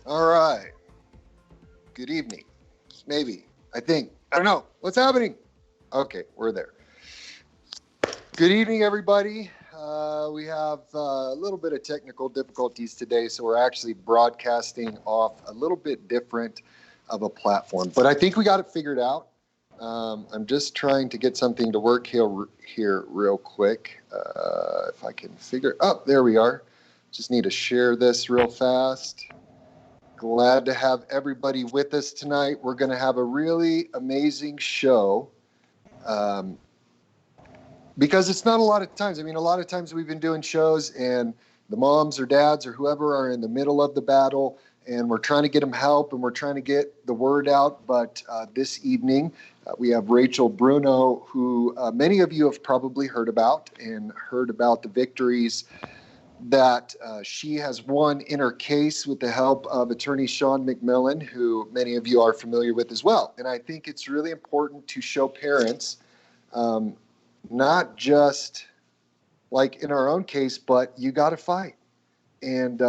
All right. Good evening. Maybe. I think. I don't know. What's happening? Okay, we're there. Good evening, everybody. We have a little bit of technical difficulties today, so we're actually broadcasting off a little bit different of a platform. But I think we got it figured out. I'm just trying to get something to work here real quick. If I can figure. Oh, there we are. Just need to share this real fast. Glad to have everybody with us tonight. We're going to have a really amazing show um, because it's not a lot of times. I mean, a lot of times we've been doing shows and the moms or dads or whoever are in the middle of the battle and we're trying to get them help and we're trying to get the word out. But this evening, we have Rachel Bruno, who many of you have probably heard about and heard about the victories that she has won in her case with the help of attorney Sean McMillan, who many of you are familiar with as well. And I think it's really important to show parents, um, not just like in our own case, but you got to fight. And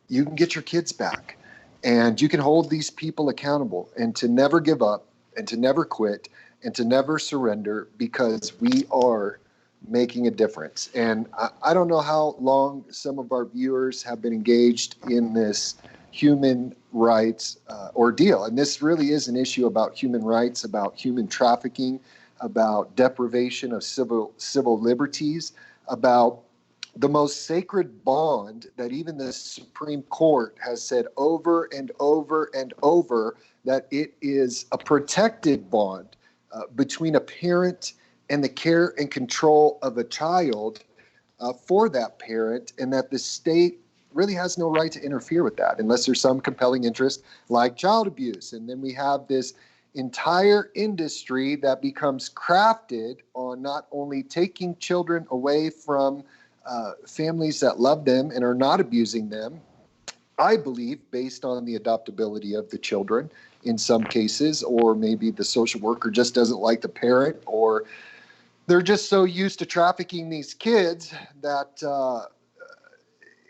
you can get your kids back. And you can hold these people accountable and to never give up and to never quit and to never surrender because we are making a difference. And I don't know how long some of our viewers have been engaged in this human rights ordeal. And this really is an issue about human rights, about human trafficking, about deprivation of civil liberties, about the most sacred bond that even the Supreme Court has said over and over and over that it is a protected bond between a parent and the care and control of a child for that parent, and that the state really has no right to interfere with that unless there's some compelling interest like child abuse. And then we have this entire industry that becomes crafted on not only taking children away from families that love them and are not abusing them, I believe, based on the adoptability of the children in some cases, or maybe the social worker just doesn't like the parent, or they're just so used to trafficking these kids that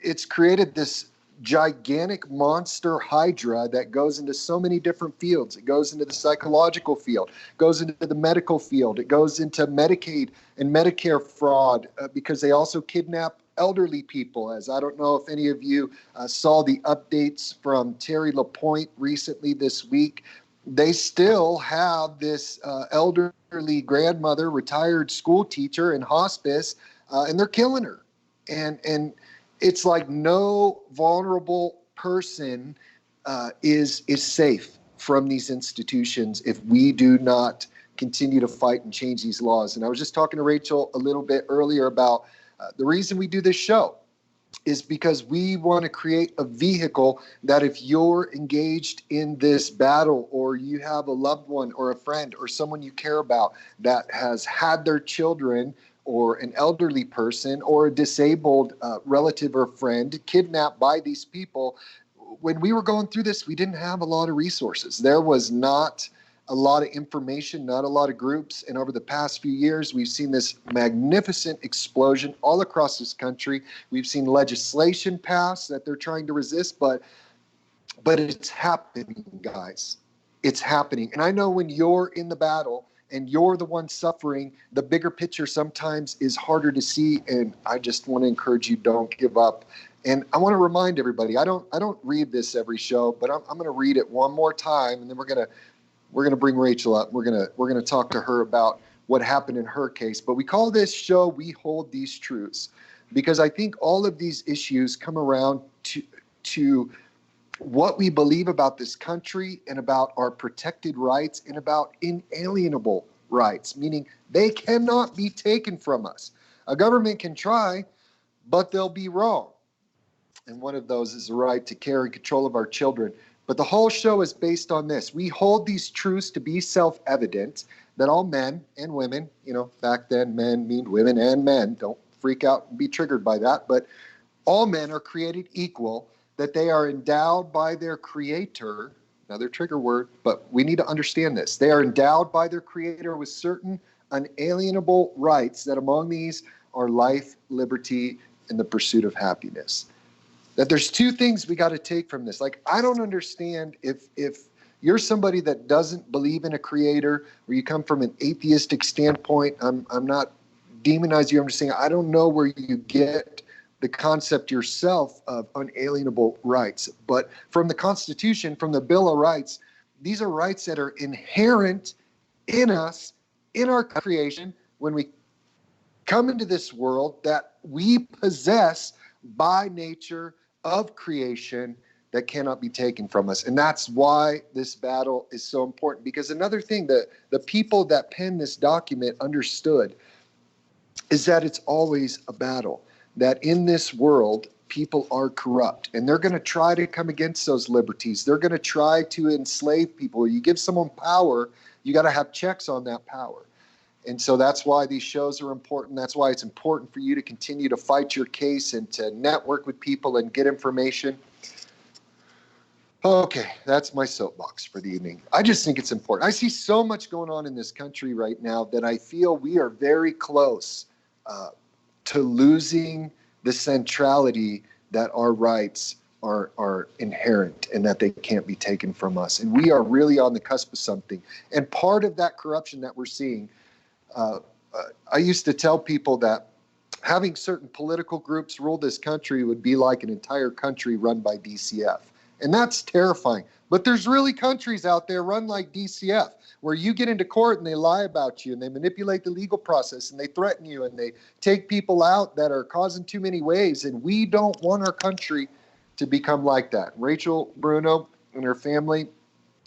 it's created this gigantic monster hydra that goes into so many different fields. It goes into the psychological field, goes into the medical field, it goes into Medicaid and Medicare fraud because they also kidnap elderly people. As I don't know if any of you saw the updates from Terry LaPointe recently this week. They still have this elderly grandmother, retired school teacher in hospice, and they're killing her. And it's like no vulnerable person is safe from these institutions if we do not continue to fight and change these laws. And I was just talking to Rachel a little bit earlier about the reason we do this show is because we want to create a vehicle that if you're engaged in this battle or you have a loved one or a friend or someone you care about that has had their children or an elderly person or a disabled relative or friend kidnapped by these people. When we were going through this, we didn't have a lot of resources. There was not a lot of information, not a lot of groups. And over the past few years, we've seen this magnificent explosion all across this country. We've seen legislation pass that they're trying to resist, but it's happening, guys. It's happening. And I know when you're in the battle and you're the one suffering, the bigger picture sometimes is harder to see. And I just want to encourage you, don't give up. And I want to remind everybody, I don't read this every show, but I'm going to read it one more time, and then we're gonna bring Rachel up. We're gonna talk to her about what happened in her case. But we call this show "We Hold These Truths" because I think all of these issues come around to what we believe about this country and about our protected rights and about inalienable rights, meaning they cannot be taken from us. A government can try, but they'll be wrong. And one of those is the right to care and control of our children. But the whole show is based on this. We hold these truths to be self-evident that all men and women, back then men mean women and men, don't freak out and be triggered by that, but all men are created equal, that they are endowed by their creator, another trigger word, but we need to understand this. They are endowed by their creator with certain unalienable rights, that among these are life, liberty, and the pursuit of happiness. that there's two things we got to take from this. Like, I don't understand if you're somebody that doesn't believe in a creator, or you come from an atheistic standpoint. I'm not demonizing you. I'm just saying I don't know where you get the concept yourself of unalienable rights. But from the Constitution, from the Bill of Rights, these are rights that are inherent in us, in our creation, when we come into this world, that we possess by nature of creation, that cannot be taken from us. And that's why this battle is so important. Because another thing that the people that penned this document understood is that it's always a battle. That in this world, people are corrupt, and they're going to try to come against those liberties. They're going to try to enslave people. You give someone power, you got to have checks on that power. And so that's why these shows are important. That's why it's important for you to continue to fight your case and to network with people and get information. Okay, that's my soapbox for the evening. I just think it's important. I see so much going on in this country right now that I feel we are very close to losing the centrality that our rights are inherent and that they can't be taken from us. And we are really on the cusp of something. And part of that corruption that we're seeing, I used to tell people that having certain political groups rule this country would be like an entire country run by DCF. And that's terrifying. But there's really countries out there run like DCF, where you get into court and they lie about you and they manipulate the legal process and they threaten you and they take people out that are causing too many waves. And we don't want our country to become like that. Rachel Bruno and her family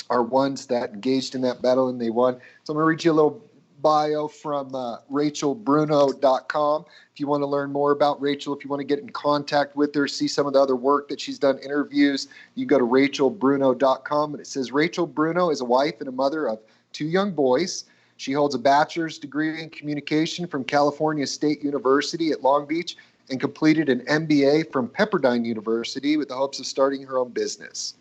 are ones that engaged in that battle and they won. So I'm going to read you a little bio from rachelbruno.com. If you want to learn more about Rachel, if you want to get in contact with her, see some of the other work that she's done, interviews, you go to rachelbruno.com. And it says, Rachel Bruno is a wife and a mother of 2 young boys. She holds a bachelor's degree in communication from California State University at Long Beach and completed an MBA from Pepperdine University with the hopes of starting her own business.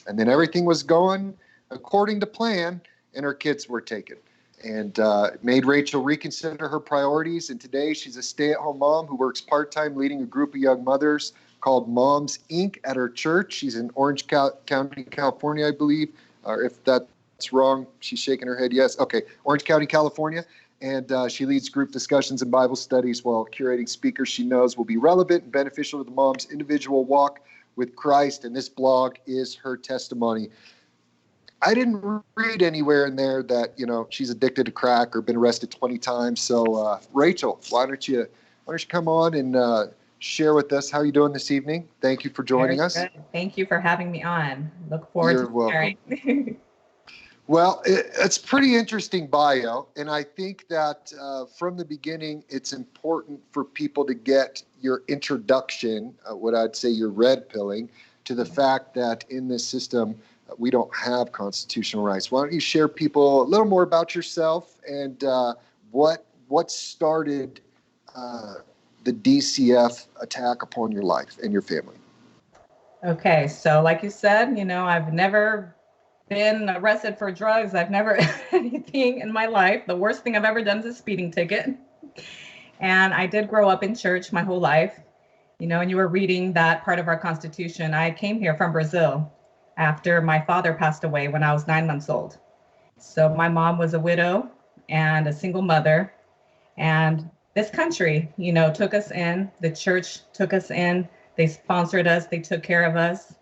And then everything was going according to plan, and her kids were taken. And made Rachel reconsider her priorities. And today she's a stay-at-home mom who works part-time leading a group of young mothers called Moms Inc. at her church. She's in Orange County, California, I believe. Or if that's wrong, she's shaking her head yes. Okay, Orange County, California. And she leads group discussions and Bible studies while curating speakers she knows will be relevant and beneficial to the mom's individual walk with Christ. And this blog is her testimony. I didn't read anywhere in there that, she's addicted to crack or been arrested 20 times. So, Rachel, why don't you come on and share with us how you're doing this evening? Thank you for joining us. Good. Thank you for having me on. Look forward to sharing. Welcome. Well, it's pretty interesting bio, and I think that from the beginning, it's important for people to get your introduction, what I'd say your red pilling, to the fact that in this system, we don't have constitutional rights. Why don't you share people a little more about yourself and what started the DCF attack upon your life and your family? Okay, so like you said, I've never been arrested for drugs. I've never anything in my life. The worst thing I've ever done is a speeding ticket. And I did grow up in church my whole life, and you were reading that part of our Constitution. I came here from Brazil after my father passed away when I was 9 months old. So my mom was a widow and a single mother. And this country, took us in. The church took us in. They sponsored us. They took care of us.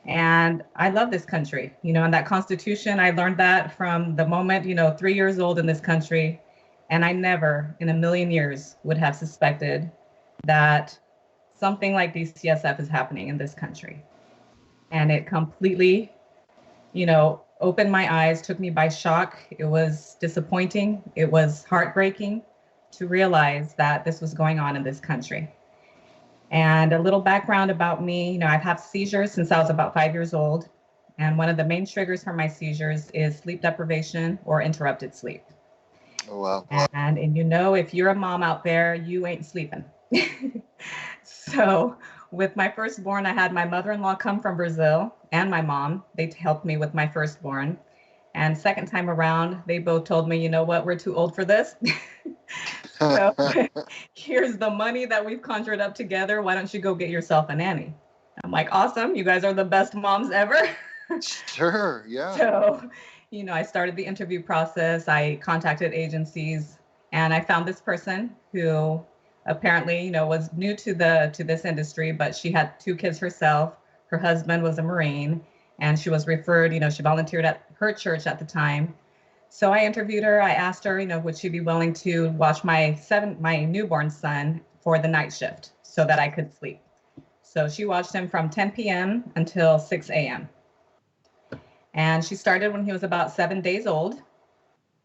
And I love this country, and that Constitution, I learned that from the moment, 3 years old in this country. And I never in a million years would have suspected that something like DCSF is happening in this country. And it completely, opened my eyes, took me by shock. It was disappointing. It was heartbreaking to realize that this was going on in this country. And a little background about me, I've had seizures since I was about 5 years old. And one of the main triggers for my seizures is sleep deprivation or interrupted sleep. Oh, wow. And if you're a mom out there, you ain't sleeping. So with my firstborn, I had my mother-in-law come from Brazil and my mom. They helped me with my firstborn. And second time around, they both told me, you know what, we're too old for this. So here's the money that we've conjured up together. Why don't you go get yourself a nanny? I'm like, awesome. You guys are the best moms ever. Sure. Yeah. So, I started the interview process. I contacted agencies and I found this person who apparently, was new to this industry, but she had two kids herself. Her husband was a Marine and she was referred, she volunteered at her church at the time. So I interviewed her. I asked her, would she be willing to watch my newborn son for the night shift so that I could sleep. So she watched him from 10 p.m. until 6 a.m. And she started when he was about 7 days old.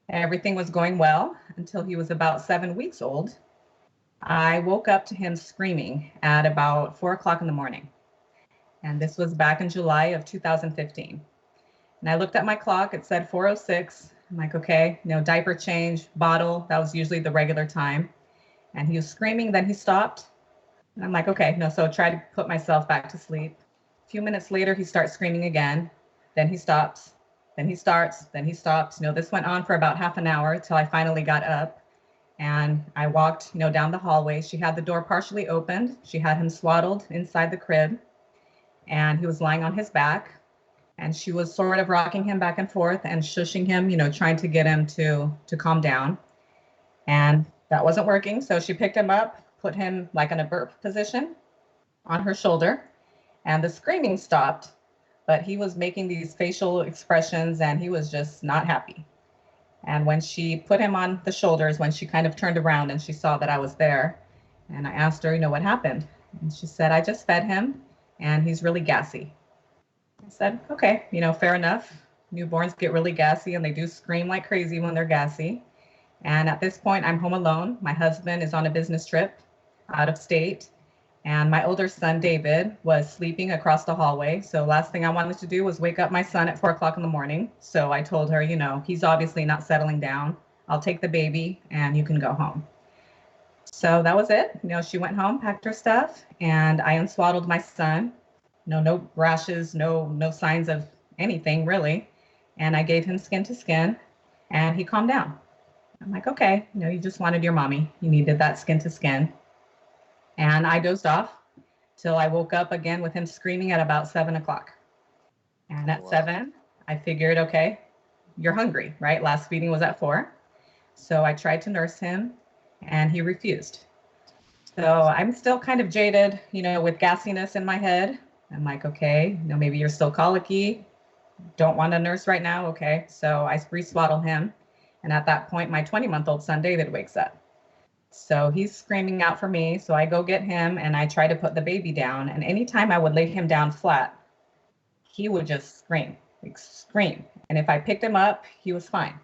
Everything was going well until he was about 7 weeks old. I woke up to him screaming at about 4 o'clock in the morning. And this was back in July of 2015. And I looked at my clock, it said 4:06. I'm like, okay, diaper change, bottle, that was usually the regular time. And he was screaming, then he stopped. And I'm like, okay, so I tried to put myself back to sleep. A few minutes later, he starts screaming again. Then he stops, then he starts, then he stops. This went on for about half an hour till I finally got up and I walked, down the hallway. She had the door partially opened. She had him swaddled inside the crib and he was lying on his back. And she was sort of rocking him back and forth and shushing him, trying to get him to calm down. And that wasn't working. So she picked him up, put him like in a birth position on her shoulder, and the screaming stopped. But he was making these facial expressions and he was just not happy. And when she put him on the shoulders, when she kind of turned around and she saw that I was there, and I asked her, what happened? And she said, I just fed him and he's really gassy. I said, okay, fair enough. Newborns get really gassy and they do scream like crazy when they're gassy. And at this point, I'm home alone. My husband is on a business trip out of state. And my older son, David, was sleeping across the hallway. So last thing I wanted to do was wake up my son at 4 o'clock in the morning. So I told her, he's obviously not settling down. I'll take the baby and you can go home. So that was it. She went home, packed her stuff, and I unswaddled my son. No rashes, no signs of anything really. And I gave him skin to skin and he calmed down. I'm like, okay, you just wanted your mommy. You needed that skin to skin. And I dozed off till I woke up again with him screaming at about 7 o'clock. And at 7, I figured, okay, you're hungry, right? Last feeding was at 4. So I tried to nurse him and he refused. So I'm still kind of jaded, with gassiness in my head. I'm like, okay, maybe you're still colicky. Don't want to nurse right now. Okay. So I re-swaddle him. And at that point, my 20-month-old son, David, wakes up. So he's screaming out for me. So I go get him and I try to put the baby down. And anytime I would lay him down flat, he would just scream. And if I picked him up, he was fine.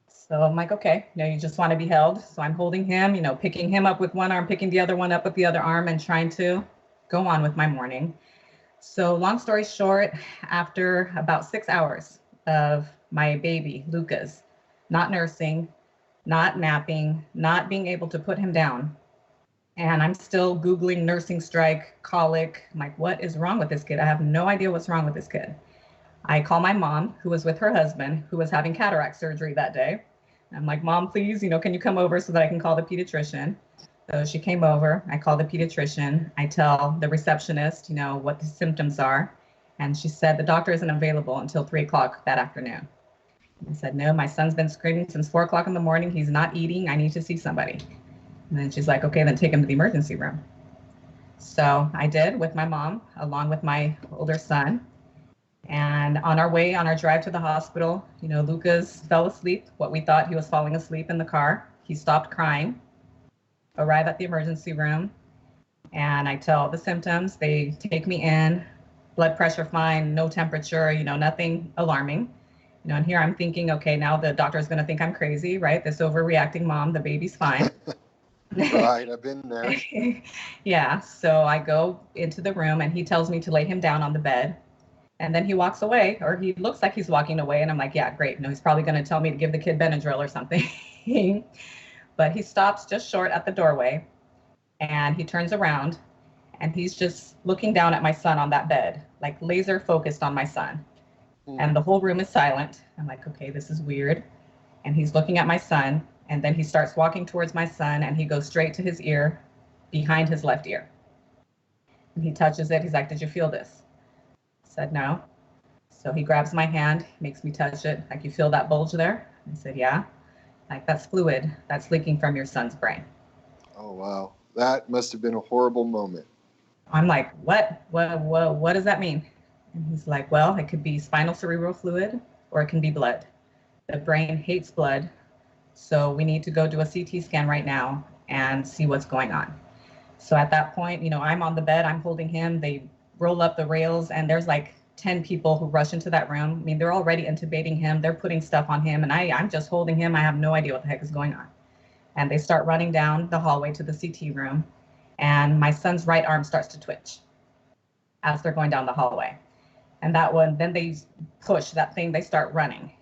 So I'm like, okay, you just want to be held. So I'm holding him, picking him up with one arm, picking the other one up with the other arm and trying to go on with my morning. So long story short, after about 6 hours of my baby, Lucas, not nursing, not napping, not being able to put him down, and I'm still Googling nursing strike, colic. I'm like, what is wrong with this kid? I have no idea what's wrong with this kid. I call my mom, who was with her husband, who was having cataract surgery that day. I'm like, Mom, please, can you come over so that I can call the pediatrician? So she came over. I called the pediatrician. I tell the receptionist, what the symptoms are. And she said, the doctor isn't available until 3 o'clock that afternoon. I said, no, my son's been screaming since 4 o'clock in the morning. He's not eating. I need to see somebody. And then she's like, okay, then take him to the emergency room. So I did with my mom, along with my older son. And on our drive to the hospital, Lucas fell asleep, what we thought he was falling asleep in the car. He stopped crying, arrive at the emergency room, and I tell the symptoms. They take me in, blood pressure fine, no temperature, nothing alarming. And here I'm thinking, okay, now the doctor is going to think I'm crazy, right? This overreacting mom, the baby's fine. Right, I've been there. Yeah, so I go into the room and he tells me to lay him down on the bed. And then he walks away, or he looks like he's walking away. And I'm like, yeah, great. No, he's probably going to tell me to give the kid Benadryl or something. But he stops just short at the doorway and he turns around and he's just looking down at my son on that bed, like laser focused on my son. And the whole room is silent. I'm like, okay, this is weird. And he's looking at my son. And then he starts walking towards my son and he goes straight to his ear, behind his left ear. And he touches it. He's like, did you feel this? I said, no. So he grabs my hand, makes me touch it. Like, you feel that bulge there? I said, yeah. Like, that's fluid that's leaking from your son's brain. Oh, wow. That must have been a horrible moment. I'm like, what does that mean? And he's like, well, it could be spinal cerebral fluid or it can be blood. The brain hates blood. So we need to go do a CT scan right now and see what's going on. So at that point, I'm on the bed, I'm holding him. They roll up the rails, and there's like 10 people who rush into that room. I mean, they're already intubating him, they're putting stuff on him, and I'm just holding him. I have no idea what the heck is going on. And they start running down the hallway to the CT room, and my son's right arm starts to twitch as they're going down the hallway. And that one, then they push that thing, they start running.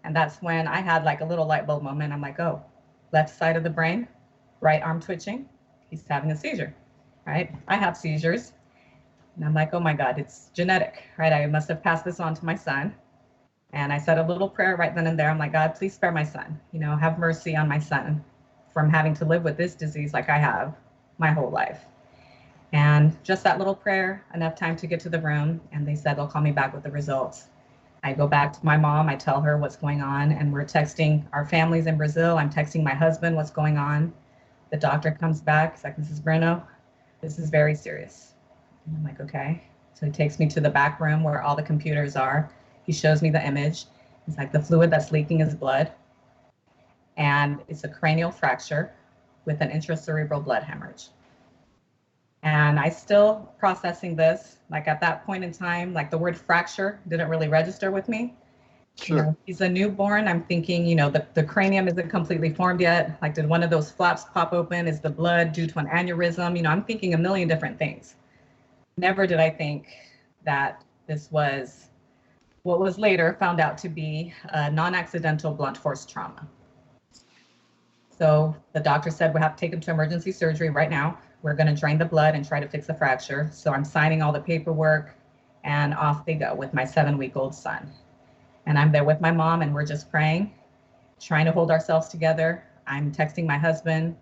And that's when I had like a little light bulb moment. I'm like, oh, left side of the brain, right arm twitching, he's having a seizure, right? I have seizures. And I'm like, oh my God, it's genetic, right? I must have passed this on to my son. And I said a little prayer right then and there. I'm like, God, please spare my son. Have mercy on my son from having to live with this disease like I have my whole life. And just that little prayer, enough time to get to the room. And they said they'll call me back with the results. I go back to my mom, I tell her what's going on, and we're texting our families in Brazil. I'm texting my husband what's going on. The doctor comes back, he's like, Mrs. Bruno, this is very serious. And I'm like, okay. So he takes me to the back room where all the computers are. He shows me the image. He's like, the fluid that's leaking is blood. And it's a cranial fracture with an intracerebral blood hemorrhage. And I still processing this. Like at that point in time, like the word fracture didn't really register with me. Sure. He's a newborn. I'm thinking, the cranium isn't completely formed yet. Like, did one of those flaps pop open? Is the blood due to an aneurysm? I'm thinking a million different things. Never did I think that this was what was later found out to be a non-accidental blunt force trauma. So the doctor said we have to take him to emergency surgery right now. We're going to drain the blood and try to fix the fracture. So I'm signing all the paperwork, and off they go with my 7-week-old son. And I'm there with my mom, and we're just praying, trying to hold ourselves together. I'm texting my husband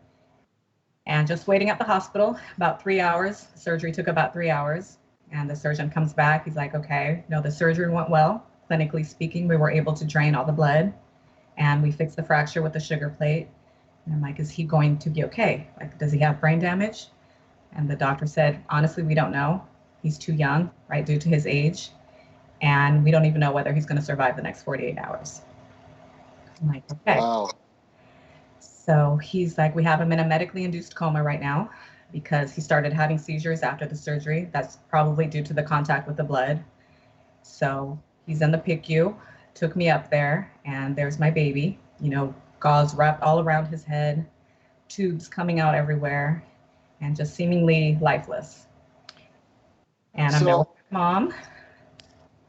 and just waiting at the hospital about 3 hours. Surgery took about 3 hours, and the surgeon comes back. He's like, okay, the surgery went well. Clinically speaking, we were able to drain all the blood, and we fixed the fracture with the sugar plate. And I'm like, is he going to be okay? Like, does he have brain damage? And the doctor said, honestly, we don't know. He's too young, right, due to his age. And we don't even know whether he's going to survive the next 48 hours. I'm like, okay. Wow. So he's like, we have him in a medically induced coma right now because he started having seizures after the surgery. That's probably due to the contact with the blood. So he's in the PICU, took me up there, and there's my baby, gauze wrapped all around his head, tubes coming out everywhere, and just seemingly lifeless. And I'm there with my mom.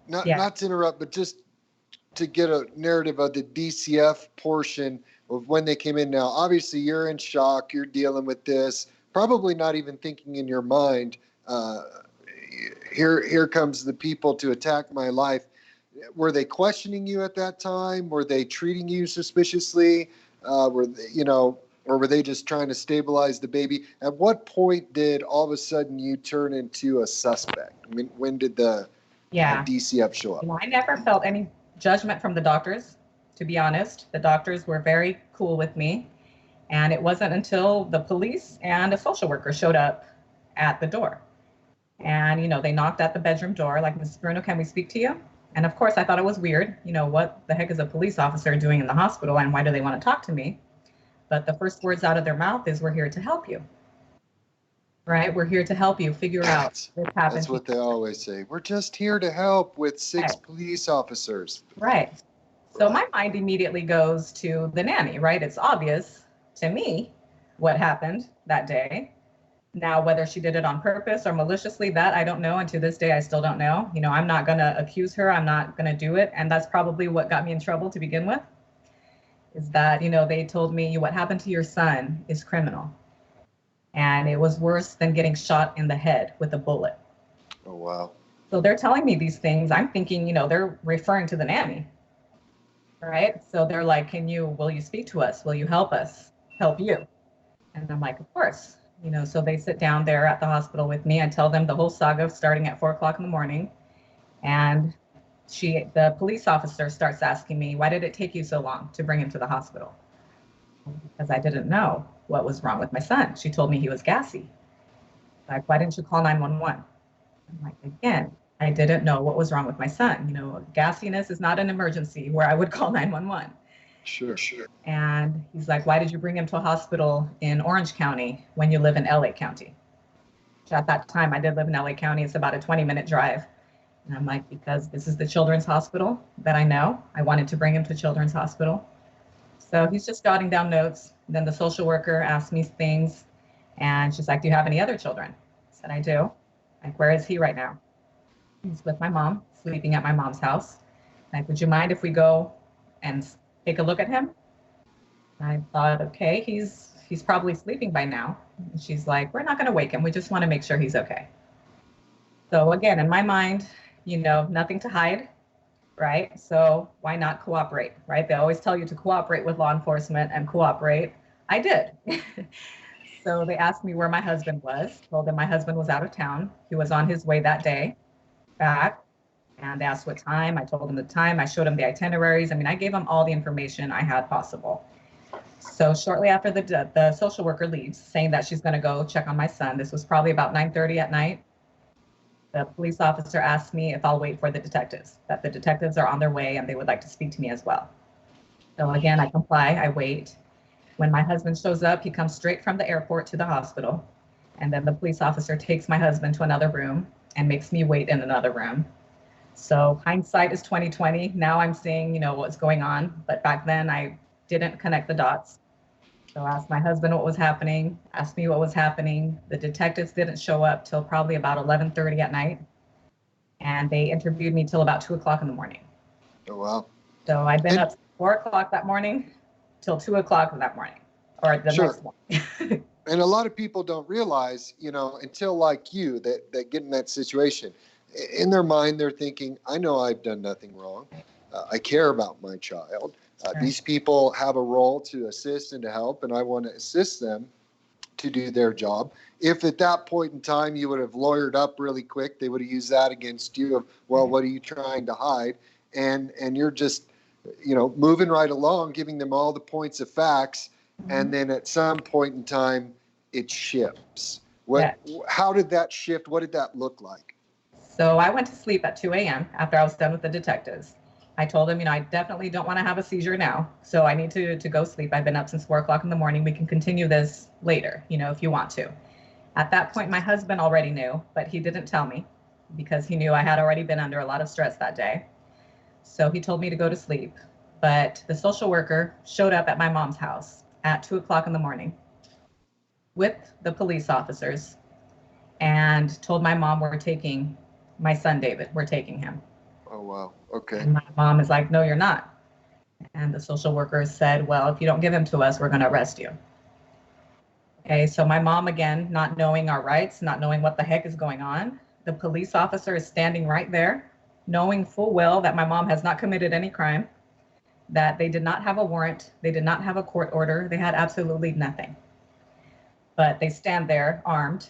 Not to interrupt, but just to get a narrative of the DCF portion of when they came in now. Obviously, you're in shock. You're dealing with this, probably not even thinking in your mind, here comes the people to attack my life. Were they questioning you at that time? Were they treating you suspiciously? Were they, or were they just trying to stabilize the baby? At what point did all of a sudden you turn into a suspect? I mean, when did the DCF show up? I never felt any judgment from the doctors, to be honest. The doctors were very cool with me. And it wasn't until the police and a social worker showed up at the door. And, they knocked at the bedroom door, like, Mrs. Bruno, can we speak to you? And of course, I thought it was weird. What the heck is a police officer doing in the hospital, and why do they want to talk to me? But the first words out of their mouth is, we're here to help you. Right? We're here to help you figure out what happened. That's what they always say. We're just here to help with 6 police officers. Right. So my mind immediately goes to the nanny, right? It's obvious to me what happened that day. Now, whether she did it on purpose or maliciously, that I don't know. And to this day, I still don't know. I'm not going to accuse her. I'm not going to do it. And that's probably what got me in trouble to begin with, is that, they told me what happened to your son is criminal. And it was worse than getting shot in the head with a bullet. Oh, wow. So they're telling me these things. I'm thinking, they're referring to the nanny. Right? So they're like, will you speak to us? Will you help us help you? And I'm like, of course. So they sit down there at the hospital with me. I tell them the whole saga starting at 4 o'clock in the morning. And the police officer starts asking me, why did it take you so long to bring him to the hospital? Because I didn't know what was wrong with my son. She told me he was gassy. Like, why didn't you call 911? I'm like, again, I didn't know what was wrong with my son. Gassiness is not an emergency where I would call 911. Sure. And he's like, why did you bring him to a hospital in Orange County when you live in LA County? Which at that time, I did live in LA County. It's about a 20-minute drive. And I'm like, because this is the children's hospital that I know. I wanted to bring him to Children's Hospital. So he's just jotting down notes. Then the social worker asked me things. And she's like, do you have any other children? I said, I do. Like, where is he right now? He's with my mom, sleeping at my mom's house. Like, would you mind if we go and take a look at him? I thought, okay, he's probably sleeping by now. And she's like, we're not going to wake him. We just want to make sure he's okay. So again, in my mind, nothing to hide, right? So why not cooperate, right? They always tell you to cooperate with law enforcement and cooperate. I did. So they asked me where my husband was. Told them my husband was out of town. He was on his way that day back. And they asked what time. I told them the time. I showed them the itineraries. I mean, I gave them all the information I had possible. So shortly after the social worker leaves, saying that she's going to go check on my son, this was probably about 9:30 at night, the police officer asked me if I'll wait for the detectives, that the detectives are on their way and they would like to speak to me as well. So again, I comply, I wait. When my husband shows up, he comes straight from the airport to the hospital. And then the police officer takes my husband to another room and makes me wait in another room. So hindsight is 2020. Now I'm seeing, what's going on. But back then I didn't connect the dots. So I asked my husband what was happening, asked me what was happening. The detectives didn't show up till probably about 11:30 at night. And they interviewed me till about 2 o'clock in the morning. Oh, wow. So I'd been up 4 o'clock that morning till 2 o'clock that morning, or the next morning. And a lot of people don't realize, until like you that get in that situation. In their mind, they're thinking, I know I've done nothing wrong. I care about my child. These people have a role to assist and to help, and I want to assist them to do their job. If at that point in time you would have lawyered up really quick, they would have used that against you of, well, what are you trying to hide? And you're just, moving right along, giving them all the points of facts, and then at some point in time, it shifts. How did that shift? What did that look like? So I went to sleep at 2 a.m. after I was done with the detectives. I told them, I definitely don't want to have a seizure now. So I need to go sleep. I've been up since 4 o'clock in the morning. We can continue this later, if you want to. At that point, my husband already knew, but he didn't tell me because he knew I had already been under a lot of stress that day. So he told me to go to sleep. But the social worker showed up at my mom's house at 2 o'clock in the morning with the police officers and told my mom, we're taking my son, David, we're taking him. Oh, wow. Okay. And my mom is like, no, you're not. And the social worker said, well, if you don't give him to us, we're going to arrest you. Okay, so my mom, again, not knowing our rights, not knowing what the heck is going on. The police officer is standing right there, knowing full well that my mom has not committed any crime, that they did not have a warrant, they did not have a court order, they had absolutely nothing. But they stand there armed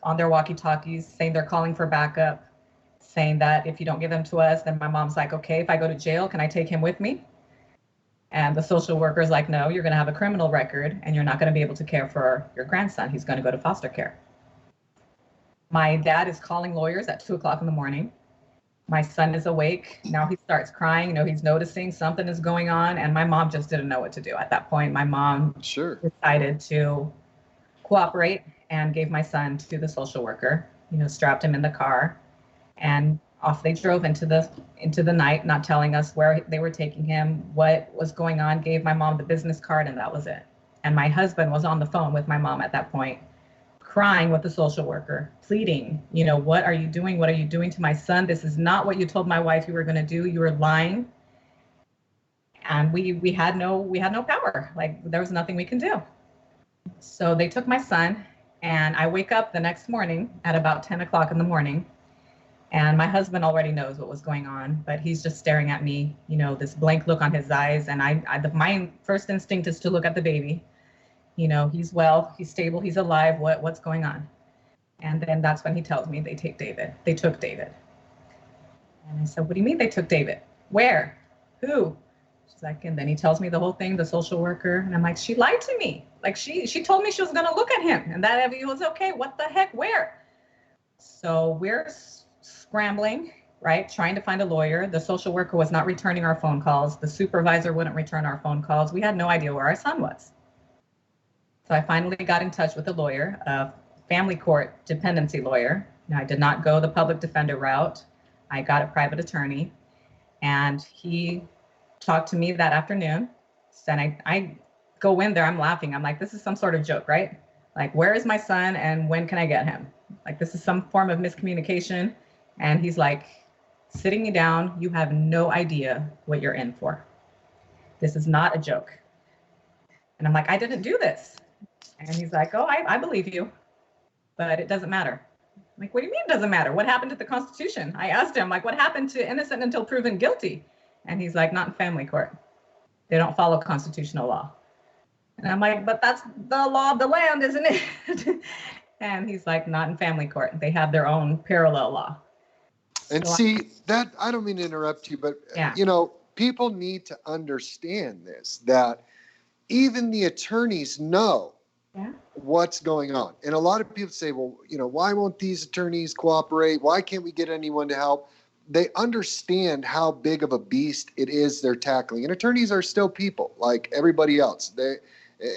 on their walkie-talkies, saying they're calling for backup, saying that if you don't give him to us, then my mom's like, okay, if I go to jail, can I take him with me? And the social worker's like, no, you're going to have a criminal record and you're not going to be able to care for your grandson. He's going to go to foster care. My dad is calling lawyers at 2 o'clock in the morning. My son is awake. Now he starts crying. He's noticing something is going on. And my mom just didn't know what to do. At that point, my mom decided to cooperate and gave my son to the social worker, strapped him in the car, and off they drove into the night, not telling us where they were taking him, what was going on, gave my mom the business card, and that was it. And my husband was on the phone with my mom at that point, crying with the social worker, pleading, what are you doing? What are you doing to my son? This is not what you told my wife you were going to do. You were lying. And we had no power. Like, there was nothing we can do. So they took my son, and I wake up the next morning at about 10 o'clock in the morning. And my husband already knows what was going on, but he's just staring at me, this blank look on his eyes. And my first instinct is to look at the baby. He's well, he's stable, he's alive. What's going on? And then that's when he tells me they took David. And I said, what do you mean they took David? Where? Who? She's like, and then he tells me the whole thing, the social worker. And I'm like, she lied to me. Like she told me she was going to look at him and that it was okay. What the heck? Where? So we're scrambling, right? Trying to find a lawyer. The social worker was not returning our phone calls. The supervisor wouldn't return our phone calls. We had no idea where our son was. So I finally got in touch with a lawyer, a family court dependency lawyer. Now, I did not go the public defender route. I got a private attorney, and he talked to me that afternoon. And I go in there, I'm laughing. I'm like, this is some sort of joke, right? Like, where is my son and when can I get him? Like, this is some form of miscommunication. And he's like, sitting me down, you have no idea what you're in for. This is not a joke. And I'm like, I didn't do this. And he's like, oh, I believe you, but it doesn't matter. I'm like, what do you mean it doesn't matter? What happened to the Constitution? I asked him, like, what happened to innocent until proven guilty? And he's like, not in family court. They don't follow constitutional law. And I'm like, but that's the law of the land, isn't it? And he's like, not in family court. They have their own parallel law. And So see, that I don't mean to interrupt you, but Yeah. People need to understand this, that even the attorneys know what's going on. And a lot of people say, well, why won't these attorneys cooperate? Why can't we get anyone to help? They understand how big of a beast it is they're tackling. And attorneys are still people like everybody else.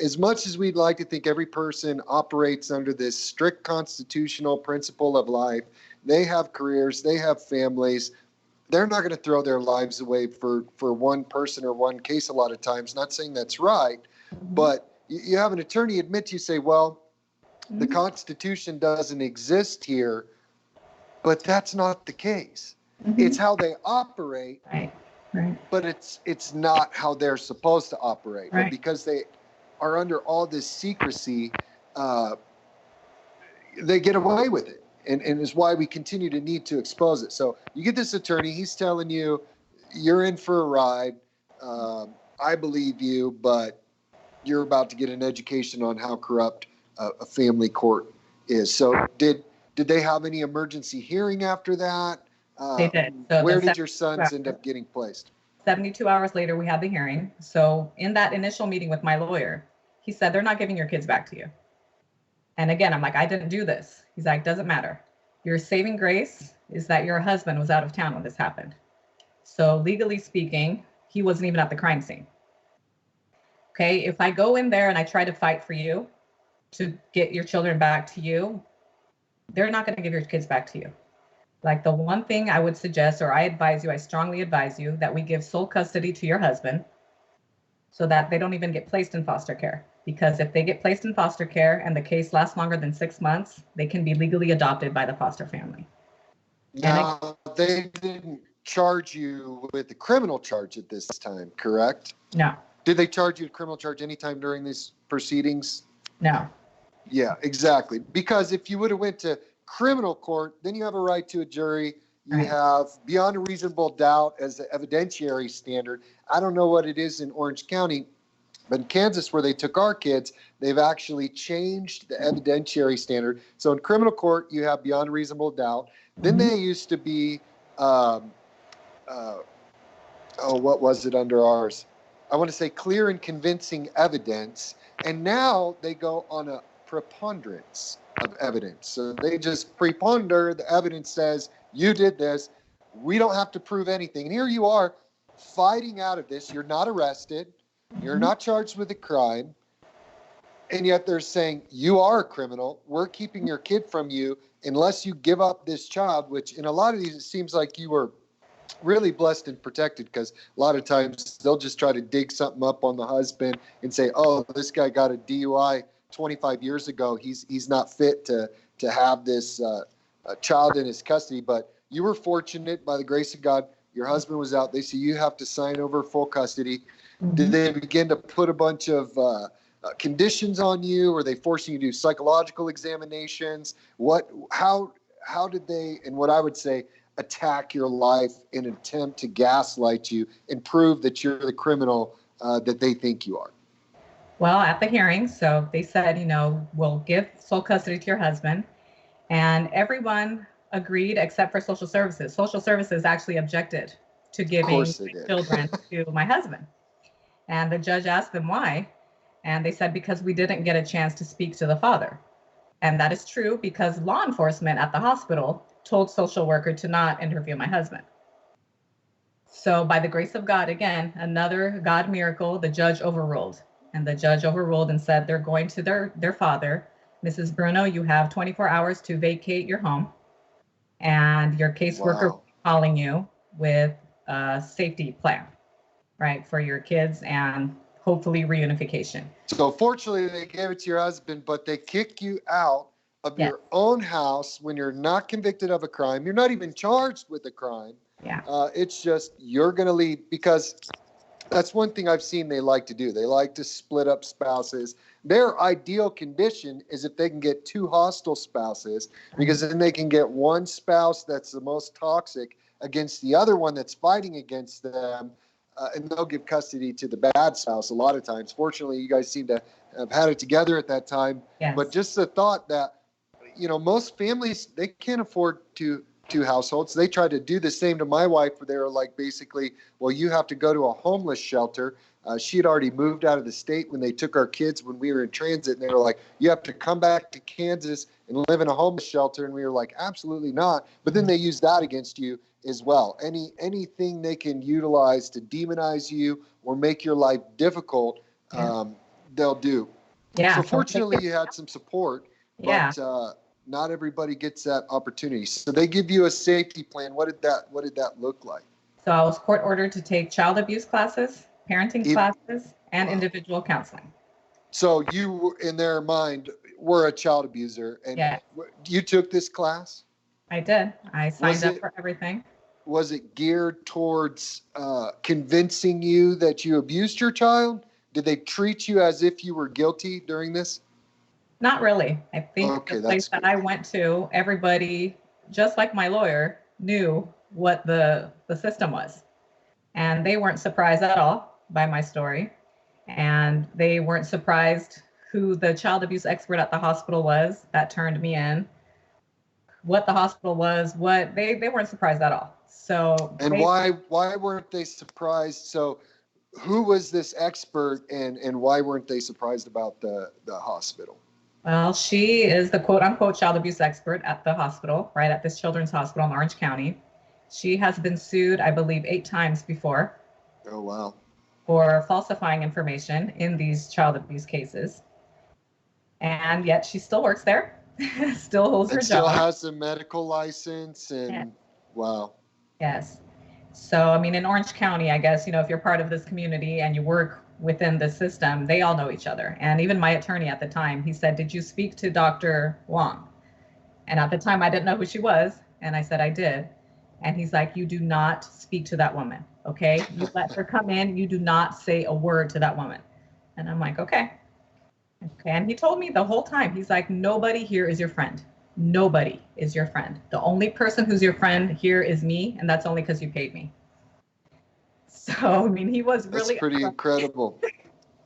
As much as we'd like to think every person operates under this strict constitutional principle of life, they have careers, they have families. They're not going to throw their lives away for one person or one case a lot of times. Not saying that's right, but you have an attorney admit to you, say, well, the Constitution doesn't exist here, but that's not the case. It's how they operate, Right. but it's not how they're supposed to operate. Right. And because they are under all this secrecy, they get away with it. And is why we continue to need to expose it. So you get this attorney, he's telling you, you're in for a ride. I believe you, but you're about to get an education on how corrupt a family court is. So did they have any emergency hearing after that? They did. So where did your sons end up getting placed? 72 hours later, we had the hearing. So in that initial meeting with my lawyer, he said, they're not giving your kids back to you. And again, I'm like, I didn't do this. He's like, doesn't matter. Your saving grace is that your husband was out of town when this happened. So legally speaking, he wasn't even at the crime scene. Okay, if I go in there and I try to fight for you to get your children back to you, they're not going to give your kids back to you. Like, the one thing I would suggest, or I strongly advise you, that we give sole custody to your husband so that they don't even get placed in foster care. Because if they get placed in foster care and the case lasts longer than 6 months, they can be legally adopted by the foster family. Now, they didn't charge you with a criminal charge at this time, correct? No. Did they charge you a criminal charge anytime during these proceedings? No. Yeah, exactly. Because if you would have went to criminal court, then you have a right to a jury. You have beyond a reasonable doubt as the evidentiary standard. I don't know what it is in Orange County, but in Kansas, where they took our kids, they've actually changed the evidentiary standard. So in criminal court, you have beyond a reasonable doubt. Then they used to be, what was it under ours? I want to say clear and convincing evidence. And now they go on a preponderance of evidence. So they just preponder, the evidence says, you did this. We don't have to prove anything. And here you are fighting out of this. You're not arrested. You're not charged with a crime. And yet they're saying, you are a criminal. We're keeping your kid from you unless you give up this child, which in a lot of these, it seems like you were really blessed and protected, because a lot of times they'll just try to dig something up on the husband and say, oh, this guy got a DUI 25 years ago. He's not fit to have this child in his custody. But you were fortunate, by the grace of God, your husband was out. They say you have to sign over full custody. Did they begin to put a bunch of conditions on you? Or are they forcing you to do psychological examinations? How did they, and what I would say, attack your life in an attempt to gaslight you and prove that you're the criminal that they think you are? Well, at the hearing, so they said, we'll give sole custody to your husband. And everyone agreed except for social services. Social services actually objected to Of giving course they my did. children to my husband. And the judge asked them why. And they said, because we didn't get a chance to speak to the father. And that is true because law enforcement at the hospital told social worker to not interview my husband. So by the grace of God, again, another God miracle, the judge overruled. And the judge overruled and said they're going to their father. Mrs. Bruno, you have 24 hours to vacate your home, and your caseworker will Wow. be calling you with a safety plan, right, for your kids and hopefully reunification. So fortunately, they gave it to your husband, but they kick you out of Yes. your own house when you're not convicted of a crime. You're not even charged with a crime. Yeah. It's just you're going to leave because that's one thing I've seen they like to do. They like to split up spouses. Their ideal condition is if they can get two hostile spouses, because then they can get one spouse that's the most toxic against the other one that's fighting against them, and they'll give custody to the bad spouse a lot of times. Fortunately, you guys seem to have had it together at that time. Yes. But just the thought that, most families, they can't afford two households. They tried to do the same to my wife, where they were like, basically, well, you have to go to a homeless shelter. She had already moved out of the state when they took our kids when we were in transit, and they were like, you have to come back to Kansas and live in a homeless shelter. And we were like, absolutely not. But then they use that against you as well. Anything they can utilize to demonize you or make your life difficult, they'll do. Yeah. So So fortunately, you had some support, yeah. but not everybody gets that opportunity. So they give you a safety plan. What did that look like? So I was court ordered to take child abuse classes, parenting If, classes, and wow. individual counseling. So you, in their mind, were a child abuser, and Yeah, you took this class. I did. I signed Was up it for everything. was it geared towards convincing you that you abused your child? Did they treat you as if you were guilty during this? Not really. I think the Okay, place that's that good. I went to, everybody, just like my lawyer, knew what the system was. And they weren't surprised at all by my story. And they weren't surprised who the child abuse expert at the hospital was that turned me in, what the hospital was, what they weren't surprised at all. So And they why weren't they surprised? So who was this expert, and why weren't they surprised about the hospital? Well, she is the quote unquote child abuse expert at the hospital, right at this children's hospital in Orange County. She has been sued, I believe, 8 times before Oh wow. for falsifying information in these child abuse cases. And yet she still works there, still holds her And still job. has a medical license, Yeah. and wow. Yes. So, I mean, in Orange County, I guess, if you're part of this community and you work within the system, they all know each other. And even my attorney at the time, he said, did you speak to Dr. Wong? And at the time, I didn't know who she was. And I said, I did. And he's like, you do not speak to that woman. Okay. You let her come in. You do not say a word to that woman. And I'm like, okay. Okay. And he told me the whole time, he's like, nobody here is your friend. Nobody is your friend. The only person who's your friend here is me. And that's only because you paid me. So, I mean, he was That's really pretty incredible.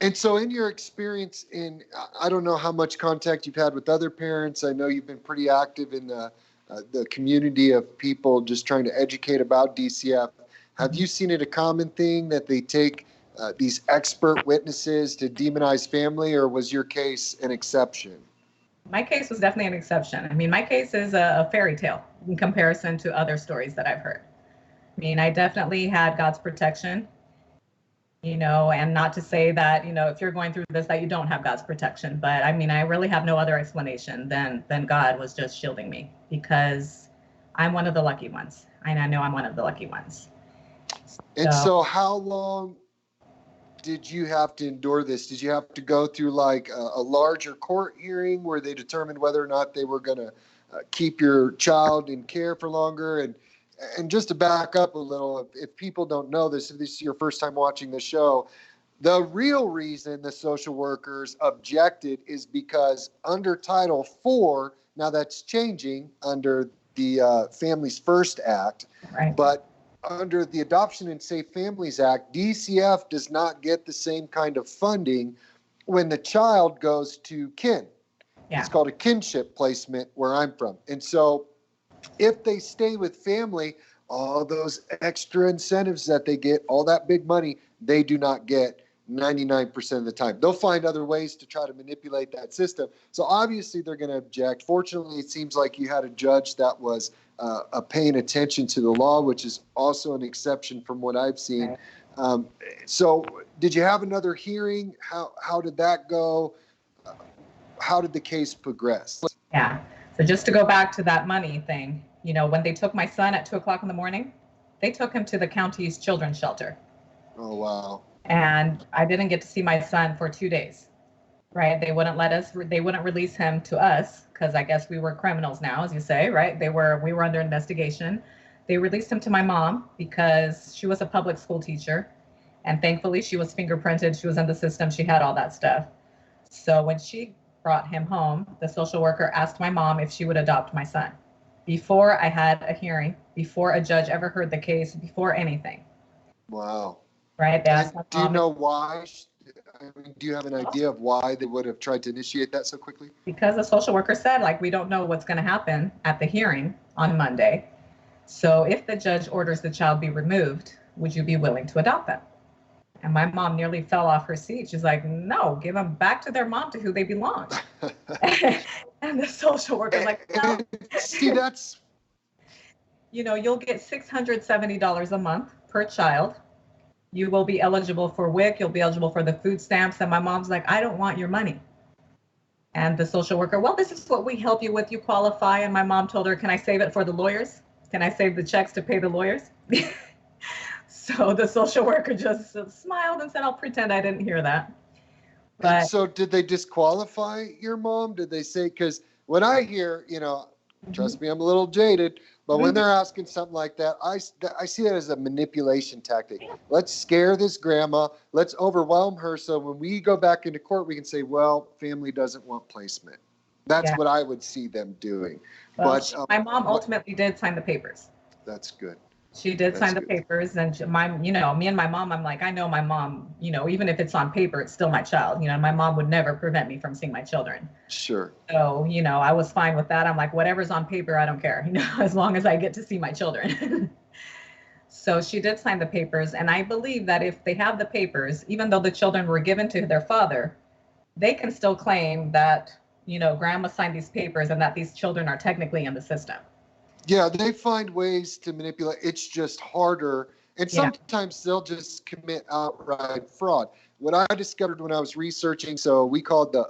And so, in your experience, I don't know how much contact you've had with other parents. I know you've been pretty active in the community of people just trying to educate about DCF. Have you seen it a common thing that they take these expert witnesses to demonize family, or was your case an exception? my case was definitely an exception. I mean, my case is a fairy tale in comparison to other stories that I've heard. I mean, I definitely had God's protection, and not to say that, if you're going through this, that you don't have God's protection. But I mean, I really have no other explanation than God was just shielding me because I'm one of the lucky ones. And I know I'm one of the lucky ones. And so, how long did you have to endure this? Did you have to go through like a larger court hearing where they determined whether or not they were going to keep your child in care for longer? And just to back up a little, if people don't know this, if this is your first time watching the show, the real reason the social workers objected is because under Title IV, now that's changing under the Families First Act, right. but under the Adoption and Safe Families Act, DCF does not get the same kind of funding when the child goes to kin. Yeah. It's called a kinship placement where I'm from. And so if they stay with family, all those extra incentives that they get, all that big money, they do not get 99% of the time. They'll find other ways to try to manipulate that system. So obviously they're going to object. Fortunately, it seems like you had a judge that was paying attention to the law, which is also an exception from what I've seen. Right. So did you have another hearing? How did that go? How did the case progress? Yeah. So just to go back to that money thing, when they took my son at 2:00 in the morning, they took him to the county's children's shelter. Oh, wow. And I didn't get to see my son for 2 days, right? They wouldn't release him to us because I guess we were criminals now, as you say, right? We were under investigation. They released him to my mom because she was a public school teacher. And thankfully she was fingerprinted. She was in the system. She had all that stuff. So when she brought him home, the social worker asked my mom if she would adopt my son before I had a hearing, before a judge ever heard the case, before anything. Wow. Right? They asked my Do you mom know why? Do you have an idea of why they would have tried to initiate that so quickly? because the social worker said, we don't know what's going to happen at the hearing on Monday. So if the judge orders the child be removed, would you be willing to adopt them? And my mom nearly fell off her seat. She's like, no, give them back to their mom, to who they belong. And the social worker's like, no. See, that's... You'll get $670 a month per child. You will be eligible for WIC. You'll be eligible for the food stamps. And my mom's like, I don't want your money. And the social worker, well, this is what we help you with. You qualify. And my mom told her, can I save it for the lawyers? Can I save the checks to pay the lawyers? So the social worker just smiled and said, I'll pretend I didn't hear that. But And so did they disqualify your mom? Did they say, because when I hear, trust me, I'm a little jaded, but when they're asking something like that, I see that as a manipulation tactic. Let's scare this grandma. Let's overwhelm her. So when we go back into court, we can say, well, family doesn't want placement. That's what I would see them doing. Well, But my mom ultimately did sign the papers. That's good. She did sign the good. papers, and me and my mom, I'm like, I know my mom, even if it's on paper, it's still my child, my mom would never prevent me from seeing my children. Sure. So, I was fine with that. I'm like, whatever's on paper, I don't care, as long as I get to see my children. So she did sign the papers. And I believe that if they have the papers, even though the children were given to their father, they can still claim that, grandma signed these papers and that these children are technically in the system. Yeah, they find ways to manipulate. It's just harder. And sometimes they'll just commit outright fraud. What I discovered when I was researching, so we called the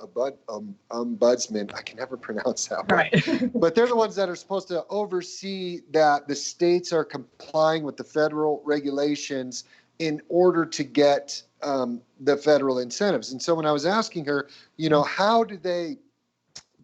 ombudsman. I can never pronounce that word. Right. But they're the ones that are supposed to oversee that the states are complying with the federal regulations in order to get the federal incentives. And so when I was asking her, how do they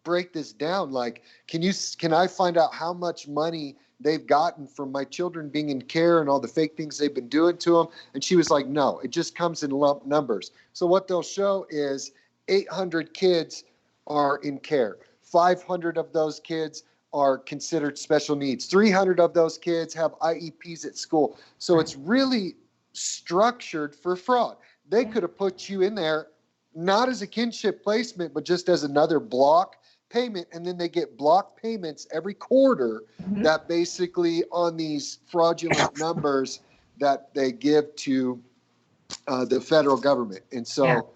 break this down? Like, can I find out how much money they've gotten from my children being in care and all the fake things they've been doing to them? And she was like, no, it just comes in lump numbers. So what they'll show is 800 kids are in care. 500 of those kids are considered special needs. 300 of those kids have IEPs at school. So it's really structured for fraud. They could have put you in there not as a kinship placement, but just as another block payment, and then they get block payments every quarter that basically on these fraudulent numbers that they give to the federal government. And so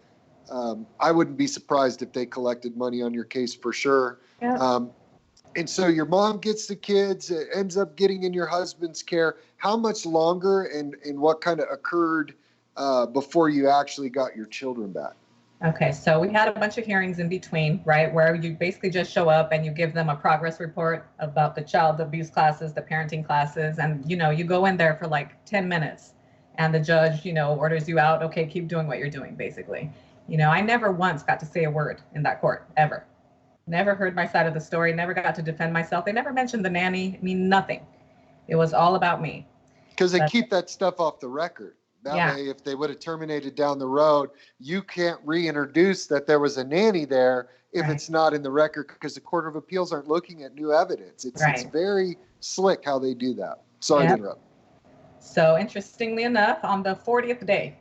I wouldn't be surprised if they collected money on your case for sure. And so your mom gets the kids, it ends up getting in your husband's care. How much longer and what kind of occurred before you actually got your children back? Okay, so we had a bunch of hearings in between, right, where you basically just show up and you give them a progress report about the child abuse classes, the parenting classes, and, you go in there for like 10 minutes and the judge, orders you out. Okay, keep doing what you're doing, basically. I never once got to say a word in that court, ever. Never heard my side of the story, never got to defend myself. They never mentioned the nanny, nothing. It was all about me. Because they keep that stuff off the record. That way, if they would have terminated down the road, you can't reintroduce that there was a nanny there if it's not in the record, because the Court of Appeals aren't looking at new evidence. It's very slick how they do that. Sorry to interrupt. So interestingly enough, on the 40th day,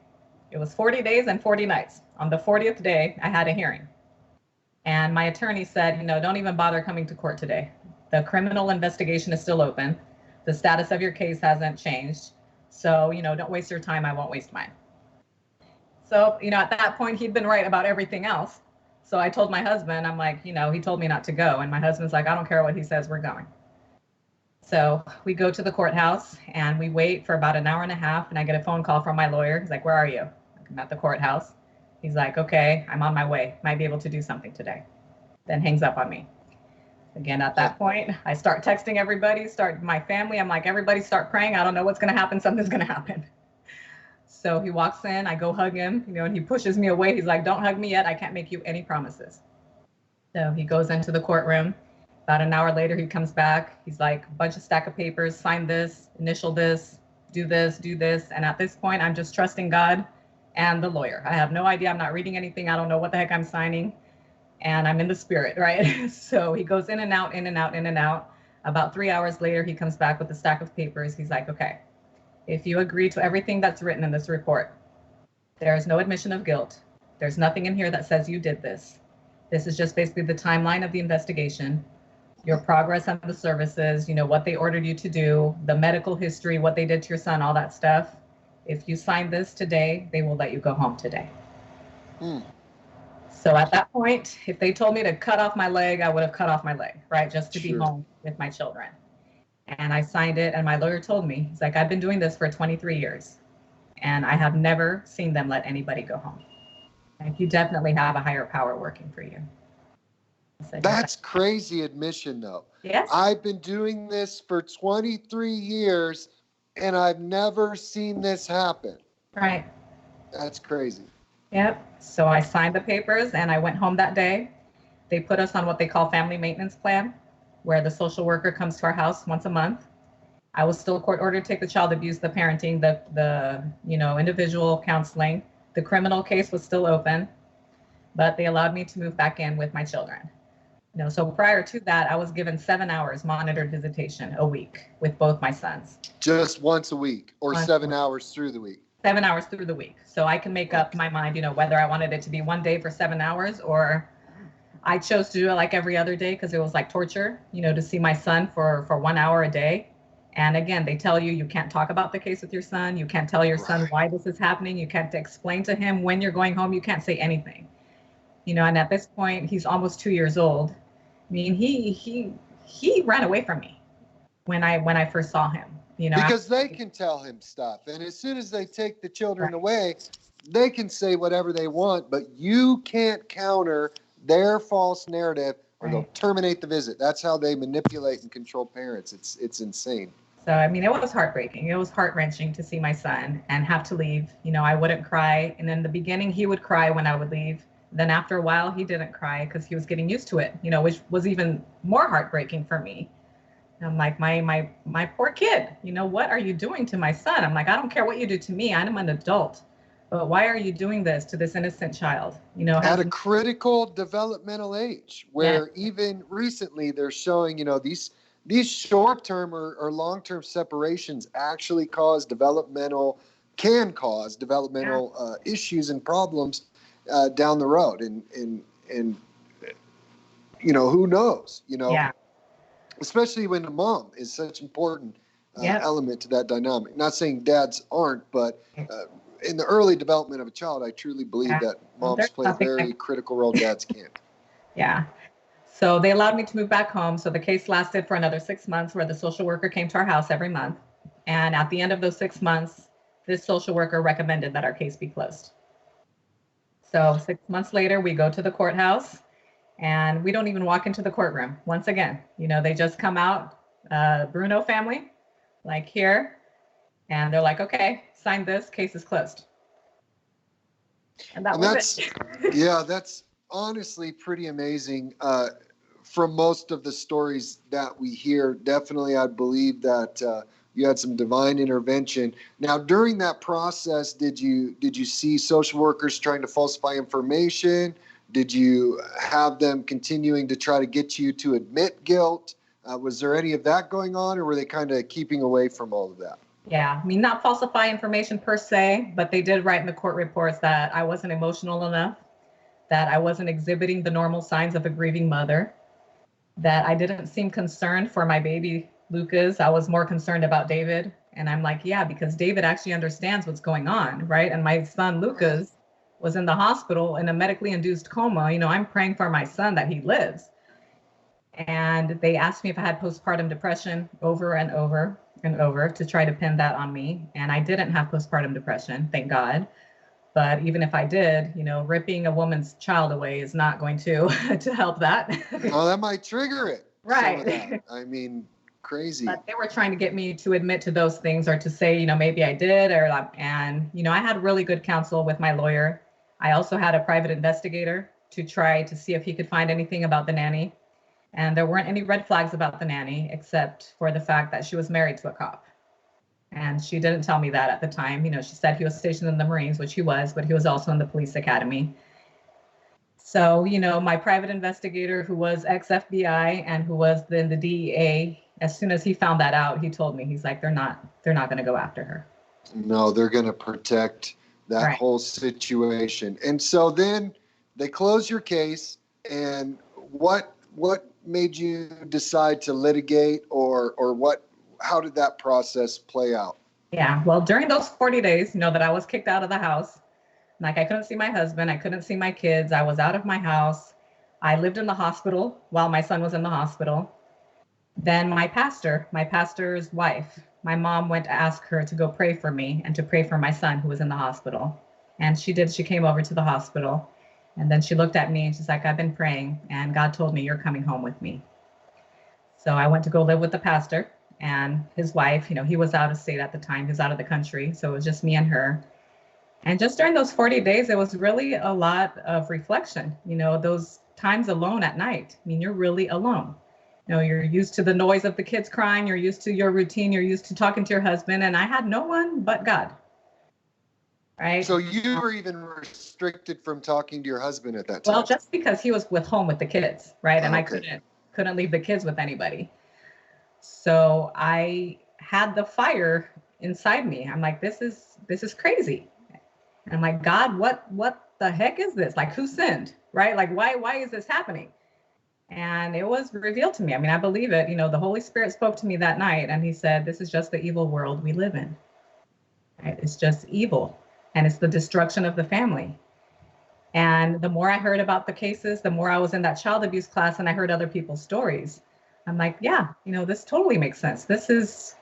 It was 40 days and 40 nights. On the 40th day, I had a hearing. And my attorney said, don't even bother coming to court today. The criminal investigation is still open. The status of your case hasn't changed. So, don't waste your time. I won't waste mine. So, at that point, he'd been right about everything else. So I told my husband, I'm like, he told me not to go. And my husband's like, I don't care what he says, we're going. So we go to the courthouse and we wait for about an hour and a half. And I get a phone call from my lawyer. He's like, where are you? I'm at the courthouse. He's like, okay, I'm on my way. Might be able to do something today. Then hangs up on me. Again, at that point, I start texting everybody, start my family. I'm like, everybody start praying. I don't know what's going to happen. Something's going to happen. So he walks in, I go hug him, and he pushes me away. He's like, don't hug me yet. I can't make you any promises. So he goes into the courtroom. About an hour later, he comes back. He's like, a bunch of stack of papers, sign this, initial this, do this, do this. And at this point, I'm just trusting God and the lawyer. I have no idea. I'm not reading anything. I don't know what the heck I'm signing. And I'm in the spirit, right? So he goes in and out, in and out, in and out. About 3 hours later, he comes back with a stack of papers. He's like, okay, if you agree to everything that's written in this report, there is no admission of guilt. There's nothing in here that says you did this. This is just basically the timeline of the investigation, your progress on the services, what they ordered you to do, the medical history, what they did to your son, all that stuff. If you sign this today, they will let you go home today. So at that point, if they told me to cut off my leg, I would have cut off my leg, right? Just to be home with my children. And I signed it, and my lawyer told me, he's like, I've been doing this for 23 years, and I have never seen them let anybody go home. Like, you definitely have a higher power working for you. That's crazy admission, though. Yes. I've been doing this for 23 years, and I've never seen this happen. Right. That's crazy. Yep. So I signed the papers, and I went home that day. They put us on what they call family maintenance plan, where the social worker comes to our house once a month. I was still court ordered to take the child abuse, the parenting, the individual counseling. The criminal case was still open, but they allowed me to move back in with my children. So prior to that, I was given 7 hours monitored visitation a week with both my sons. Just once a week, or 7 hours through the week? 7 hours through the week. So I can make up my mind, whether I wanted it to be one day for 7 hours, or I chose to do it like every other day because it was like torture, to see my son for 1 hour a day. And again, they tell you can't talk about the case with your son. You can't tell your son why this is happening. You can't explain to him when you're going home. You can't say anything. And at this point, he's almost 2 years old. I mean, he ran away from me when I first saw him. Because they can tell him stuff, and as soon as they take the children away, they can say whatever they want, but you can't counter their false narrative, or they'll terminate the visit. That's how they manipulate and control parents. It's insane. So, I mean, it was heartbreaking. It was heart-wrenching to see my son and have to leave. I wouldn't cry. And in the beginning, he would cry when I would leave. Then after a while, he didn't cry because he was getting used to it, which was even more heartbreaking for me. I'm like, my poor kid, what are you doing to my son? I'm like, I don't care what you do to me. I'm an adult. But why are you doing this to this innocent child? At a critical developmental age, where even recently they're showing, these short-term or long-term separations actually can cause developmental issues and problems down the road. And who knows, especially when the mom is such an important element to that dynamic. Not saying dads aren't, but in the early development of a child, I truly believe that moms play a very critical role dads can't. Yeah. So they allowed me to move back home. So the case lasted for another 6 months, where the social worker came to our house every month. And at the end of those 6 months, this social worker recommended that our case be closed. So 6 months later, we go to the courthouse, and we don't even walk into the courtroom. Once again, they just come out, Bruno family, like here, and they're like, okay, sign this, case is closed. And that's it. That's honestly pretty amazing. From most of the stories that we hear, definitely I believe that you had some divine intervention. Now, during that process, did you see social workers trying to falsify information? Did you have them continuing to try to get you to admit guilt? Was there any of that going on, or were they kind of keeping away from all of that? Yeah, I mean, not falsify information per se, but they did write in the court reports that I wasn't emotional enough, that I wasn't exhibiting the normal signs of a grieving mother, that I didn't seem concerned for my baby Lucas. I was more concerned about David. And I'm like, yeah, because David actually understands what's going on, right? And my son Right. Lucas was in the hospital in a medically induced coma. I'm praying for my son that he lives. And they asked me if I had postpartum depression over and over and over to try to pin that on me. And I didn't have postpartum depression, thank God. But even if I did, ripping a woman's child away is not going to to help that. Oh, that might trigger it. Some of that. Right. I mean, crazy. But they were trying to get me to admit to those things or to say, maybe I did, and I had really good counsel with my lawyer. I also had a private investigator to try to see if he could find anything about the nanny. And there weren't any red flags about the nanny, except for the fact that she was married to a cop. And she didn't tell me that at the time. She said he was stationed in the Marines, which he was, but he was also in the police academy. So, my private investigator, who was ex-FBI and who was in the DEA, as soon as he found that out, he told me, he's like, they're not going to go after her. No, they're going to protect that Right. whole situation. And so then they close your case. And what made you decide to litigate, or what? How did that process play out? Yeah. Well, during those 40 days, that I was kicked out of the house, like I couldn't see my husband, I couldn't see my kids, I was out of my house. I lived in the hospital while my son was in the hospital. Then my pastor's wife, my mom went to ask her to go pray for me and to pray for my son who was in the hospital. And she did. She came over to the hospital and then she looked at me and she's like, I've been praying and God told me you're coming home with me. So I went to go live with the pastor and his wife. He was out of state at the time. He was out of the country. So it was just me and her. And just during those 40 days, it was really a lot of reflection. Those times alone at night. I mean, you're really alone. You're used to the noise of the kids crying. You're used to your routine. You're used to talking to your husband. And I had no one but God. Right. So you were even restricted from talking to your husband at that Well, time? just because he was with home with the kids. Right. And I Okay. couldn't leave the kids with anybody. So I had the fire inside me. I'm like, this is crazy. And I'm like, God, what the heck is this? Like, who sinned? Right. Like, why is this happening? And it was revealed to me. I mean, I believe it. The Holy Spirit spoke to me that night and he said, this is just the evil world we live in. Right? It's just evil. And it's the destruction of the family. And the more I heard about the cases, the more I was in that child abuse class and I heard other people's stories. I'm like, yeah, this totally makes sense. This is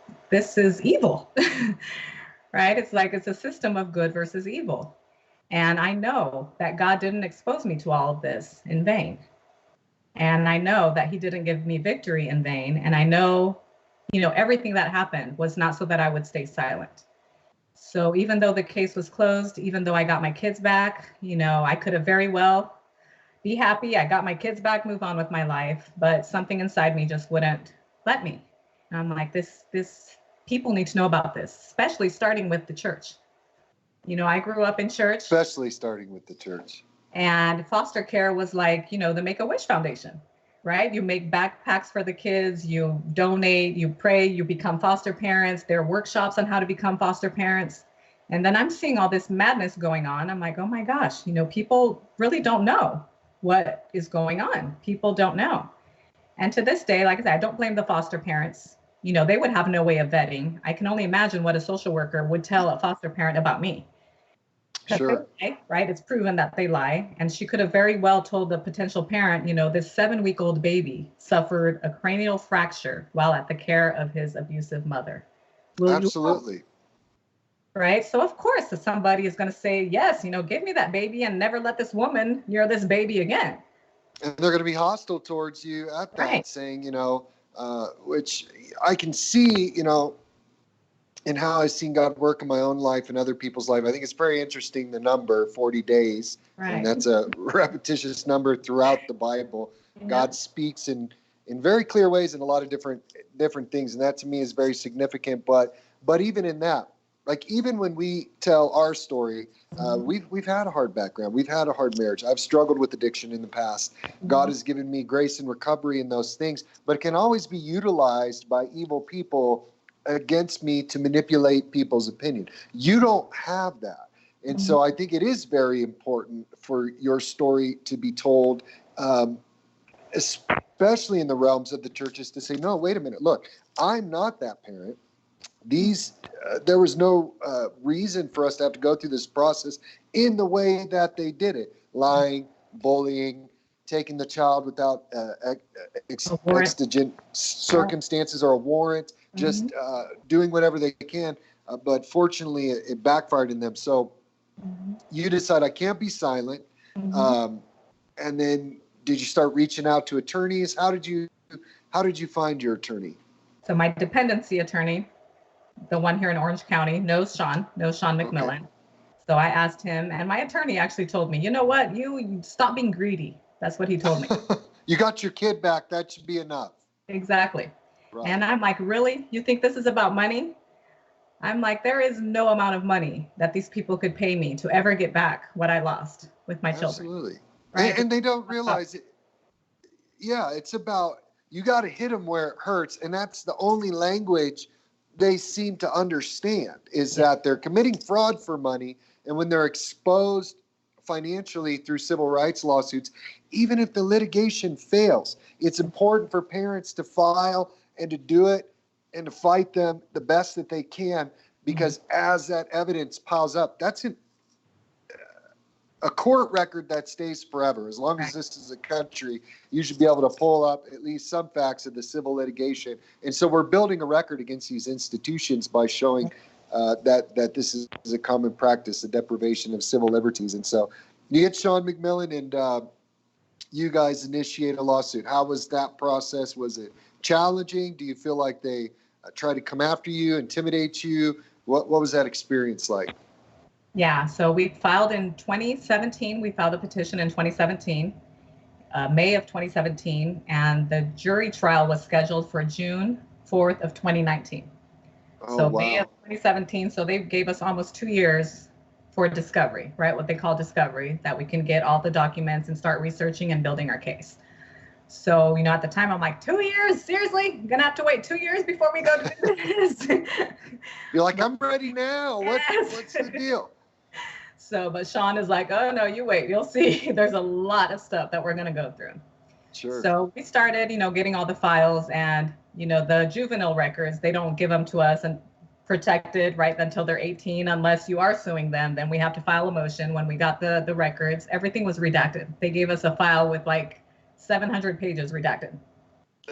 evil. Right? It's like it's a system of good versus evil. And I know that God didn't expose me to all of this in vain. And I know that he didn't give me victory in vain. And I know, everything that happened was not so that I would stay silent. So even though the case was closed, even though I got my kids back, I could have very well be happy. I got my kids back, move on with my life, but something inside me just wouldn't let me. And I'm like, this people need to know about this, especially starting with the church. I grew up in church. Especially starting with the church. And foster care was like, the Make-A-Wish Foundation, right? You make backpacks for the kids, you donate, you pray, you become foster parents. There are workshops on how to become foster parents. And then I'm seeing all this madness going on. I'm like, oh my gosh, people really don't know what is going on. People don't know. And to this day, like I said, I don't blame the foster parents. They would have no way of vetting. I can only imagine what a social worker would tell a foster parent about me. Because Sure. they lie, right? It's proven that they lie. And she could have very well told the potential parent, this 7-week-old baby suffered a cranial fracture while at the care of his abusive mother. Will you help? Absolutely. Right? So of course, if somebody is going to say, yes, give me that baby and never let this woman near this baby again. And they're going to be hostile towards you at that, Right. saying, which I can see, in how I've seen God work in my own life and other people's life. I think it's very interesting, the number 40 days. Right. And that's a repetitious number throughout the Bible. Yep. God speaks in very clear ways in a lot of different things. And that to me is very significant. But even in that, like even when we tell our story, we've had a hard background. We've had a hard marriage. I've struggled with addiction in the past. God has given me grace and recovery in those things, but it can always be utilized by evil people against me to manipulate people's opinion. You don't have that. And so I think it is very important for your story to be told, especially in the realms of the churches, to say, no, wait a minute, look, I'm not that parent. There was no reason for us to have to go through this process in the way that they did it, lying, bullying, taking the child without exigent circumstances or a warrant, just doing whatever they can. But fortunately, it backfired in them. So you decide I can't be silent. And then did you start reaching out to attorneys? How did you find your attorney? So my dependency attorney, the one here in Orange County, knows Sean McMillan. Okay. So I asked him, and my attorney actually told me, you know what, you stop being greedy. That's what he told me. You got your kid back. That should be enough. Exactly. Right. And I'm like, really? You think this is about money? I'm like, there is no amount of money that these people could pay me to ever get back what I lost with my children. Absolutely. Right? And they don't realize it. Yeah, it's about, you got to hit them where it hurts. And that's the only language they seem to understand, is that they're committing fraud for money. And when they're exposed financially through civil rights lawsuits, even if the litigation fails, it's important for parents to file and to do it and to fight them the best that they can, because as that evidence piles up, that's a court record that stays forever. As long as this is a country, you should be able to pull up at least some facts of the civil litigation. And so we're building a record against these institutions by showing that this is a common practice, the deprivation of civil liberties. And so you get Sean McMillan, and you guys initiate a lawsuit. How was that process? Was it challenging? Do you feel like they try to come after you, intimidate you? What was that experience like? Yeah, so we filed in 2017. We filed a petition in 2017, May of 2017, and the jury trial was scheduled for June 4th of 2019. So wow. May of 2017, so they gave us almost 2 years for discovery, right? What they call discovery, that we can get all the documents and start researching and building our case. So, at the time I'm like, 2 years? Seriously? I'm gonna have to wait 2 years before we go to this? You're like, I'm ready now. Yes. What's the deal? So, but Sean is like, oh no, you wait, you'll see. There's a lot of stuff that we're gonna go through. Sure. So we started, getting all the files, and, the juvenile records, they don't give them to us and protected right until they're 18, unless you are suing them. Then we have to file a motion. When we got the records, everything was redacted. They gave us a file with like 700 pages redacted.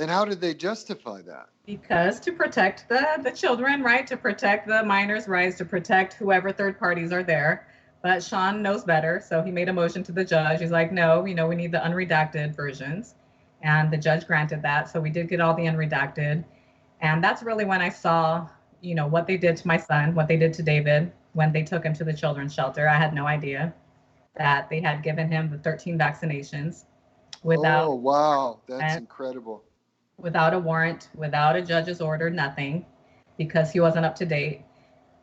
And how did they justify that? Because to protect the children, right? To protect the minors' rights, to protect whoever third parties are there. But Sean knows better, so he made a motion to the judge. He's like, no, we need the unredacted versions. And the judge granted that. So we did get all the unredacted. And that's really when I saw, what they did to my son, what they did to David when they took him to the children's shelter. I had no idea that they had given him the 13 vaccinations without. Oh, wow. That's incredible. Without a warrant, without a judge's order, nothing, because he wasn't up to date.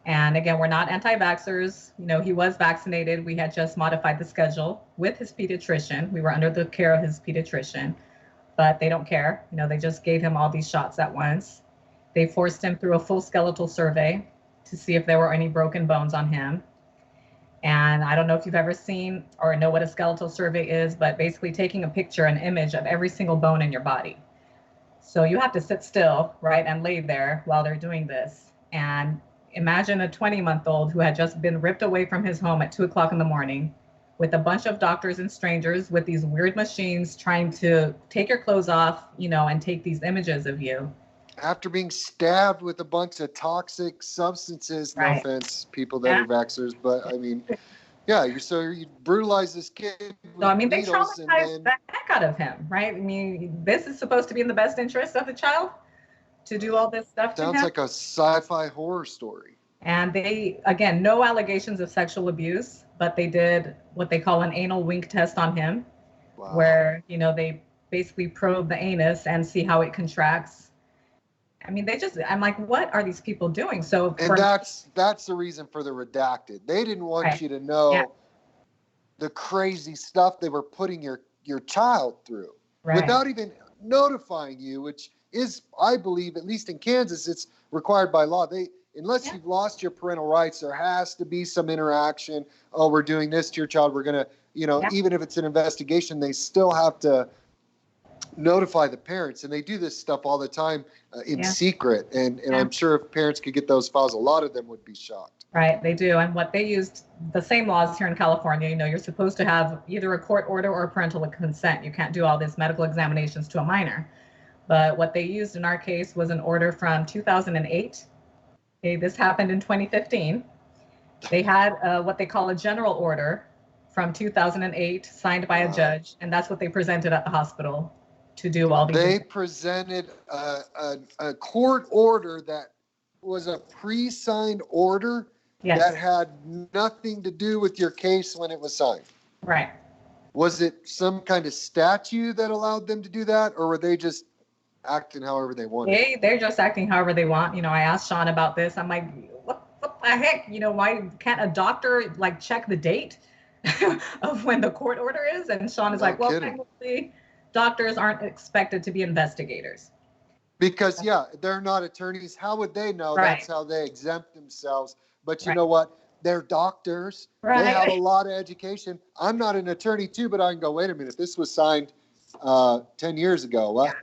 And again, we're not anti-vaxxers. He was vaccinated. We had just modified the schedule with his pediatrician. We were under the care of his pediatrician, but they don't care. They just gave him all these shots at once. They forced him through a full skeletal survey to see if there were any broken bones on him. And I don't know if you've ever seen or know what a skeletal survey is, but basically taking a picture, an image of every single bone in your body. So you have to sit still, right, and lay there while they're doing this. And imagine a 20-month-old who had just been ripped away from his home at 2:00 in the morning with a bunch of doctors and strangers with these weird machines trying to take your clothes off, and take these images of you. After being stabbed with a bunch of toxic substances, no offense, people that are vaxxers, but I mean, yeah, you brutalize this kid with they traumatized the heck out of him, right? I mean, this is supposed to be in the best interest of the child, to do all this stuff to him. Sounds like a sci-fi horror story. And they, again, no allegations of sexual abuse, but they did what they call an anal wink test on him, where, they basically probe the anus and see how it contracts. I mean, I'm like, what are these people doing? So, that's the reason for the redacted. They didn't want you to know the crazy stuff they were putting your child through without even notifying you, which is, I believe, at least in Kansas, it's required by law. Unless Yeah. you've lost your parental rights, there has to be some interaction. Oh, we're doing this to your child. We're going to, Yeah. even if it's an investigation, they still have to notify the parents. And they do this stuff all the time in Yeah. secret. And Yeah. I'm sure if parents could get those files, a lot of them would be shocked. Right, they do. And what they used, the same laws here in California, you're supposed to have either a court order or parental consent. You can't do all these medical examinations to a minor. But what they used in our case was an order from 2008. Okay, this happened in 2015. They had what they call a general order from 2008 signed by a judge, and that's what they presented at the hospital to do all these. They presented a court order that was a pre-signed order. Yes. That had nothing to do with your case when it was signed. Right. Was it some kind of statute that allowed them to do that, or were they just acting however they wanted? They're just acting however they want. I asked Sean about this. I'm like, what the heck? Why can't a doctor like check the date of when the court order is? And Sean is No like, well, kidding. technically, doctors aren't expected to be investigators. Because they're not attorneys. How would they know? Right. That's how they exempt themselves. But you Right. know what? They're doctors. Right. They have a lot of education. I'm not an attorney too, but I can go, wait a minute, this was signed 10 years ago. What,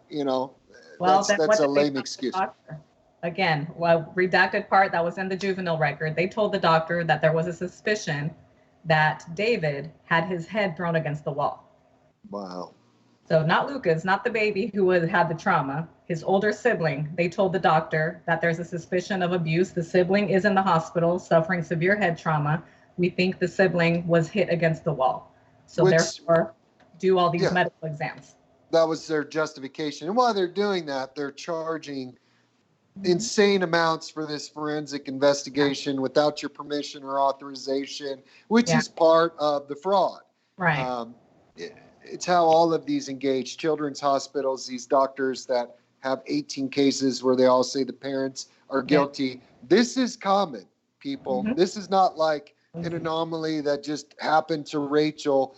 Well, that's a lame excuse. Again, redacted part that was in the juvenile record. They told the doctor that there was a suspicion that David had his head thrown against the wall. Wow. So not Lucas, not the baby who had the trauma, his older sibling. They told the doctor that there's a suspicion of abuse. The sibling is in the hospital suffering severe head trauma. We think the sibling was hit against the wall. So therefore, do all these medical exams. That was their justification. And while they're doing that, they're charging insane amounts for this forensic investigation without your permission or authorization, which is part of the fraud. Right. It's how all of these engage children's hospitals, these doctors that have 18 cases where they all say the parents are guilty. This is common, people. This is not like an anomaly that just happened to Rachel.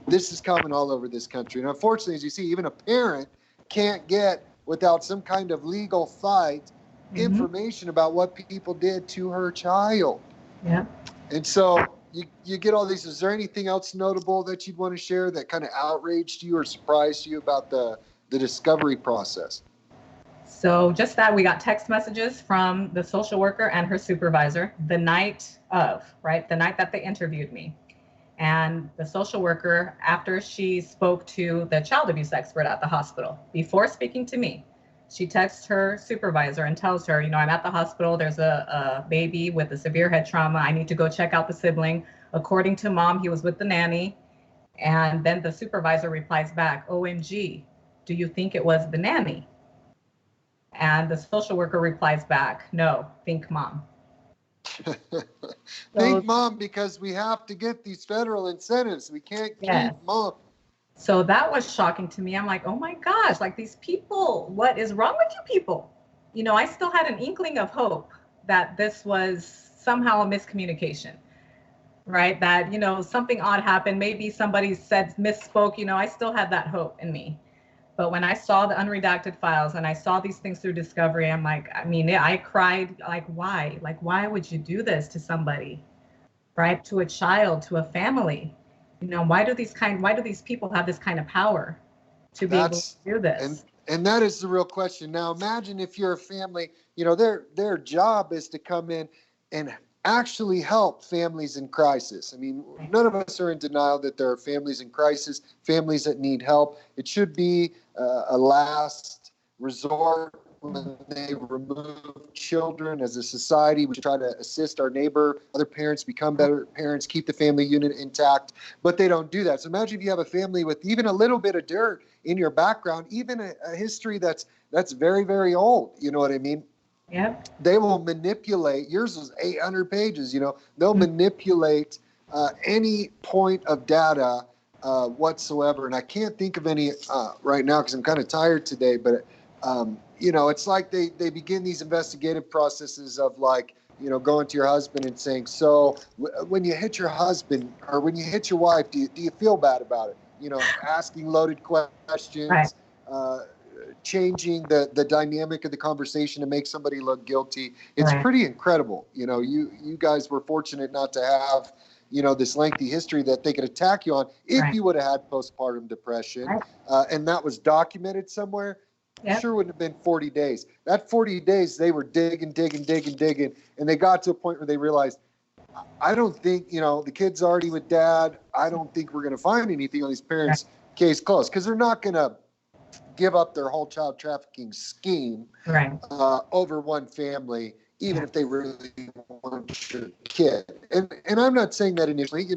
This is common all over this country. And unfortunately, as you see, even a parent can't get, without some kind of legal fight, information about what people did to her child. Yeah. And so you get all these. Is there anything else notable that you'd want to share that kind of outraged you or surprised you about the discovery process? So just that we got text messages from the social worker and her supervisor the night that they interviewed me. And the social worker, after she spoke to the child abuse expert at the hospital, before speaking to me, she texts her supervisor and tells her, I'm at the hospital. There's a baby with a severe head trauma. I need to go check out the sibling. According to mom, he was with the nanny. And then the supervisor replies back, OMG, do you think it was the nanny? And the social worker replies back, no, think mom. Think mom, because we have to get these federal incentives. We can't keep mom. So that was shocking to me. I'm like, oh my gosh, like these people, what is wrong with you people? I still had an inkling of hope that this was somehow a miscommunication, right? That, something odd happened. Maybe somebody misspoke, I still had that hope in me. But when I saw the unredacted files and I saw these things through discovery, I'm like, I cried, like, why? Like, why would you do this to somebody, right? To a child, to a family? Why do these people have this kind of power to be able to do this? And that is the real question. Now, imagine if you're a family, their job is to come in and actually help families in crisis. None of us are in denial that there are families in crisis, families that need help. It should be a last resort when they remove children. As a society, we should try to assist our neighbor, other parents, become better parents, keep the family unit intact, but they don't do that. So imagine if you have a family with even a little bit of dirt in your background, even a history that's very, very old. You know what I mean? Yep. They will manipulate. Yours was 800 pages. They'll manipulate any point of data whatsoever. And I can't think of any right now because I'm kind of tired today. But it's like they begin these investigative processes of like, going to your husband and saying, so when you hit your husband or when you hit your wife, do you feel bad about it? Asking loaded questions. Right. changing the dynamic of the conversation to make somebody look guilty. It's Right. pretty incredible. You guys were fortunate not to have, this lengthy history that they could attack you on if Right. you would have had postpartum depression, Right. and that was documented somewhere. Yep. Sure wouldn't have been 40 days. That 40 days, they were digging, and they got to a point where they realized, I don't think, the kid's already with dad. I don't think we're going to find anything on these parents. Case closed, because they're not going to give up their whole child trafficking scheme Right. over one family, even if they really want your kid. And I'm not saying that initially.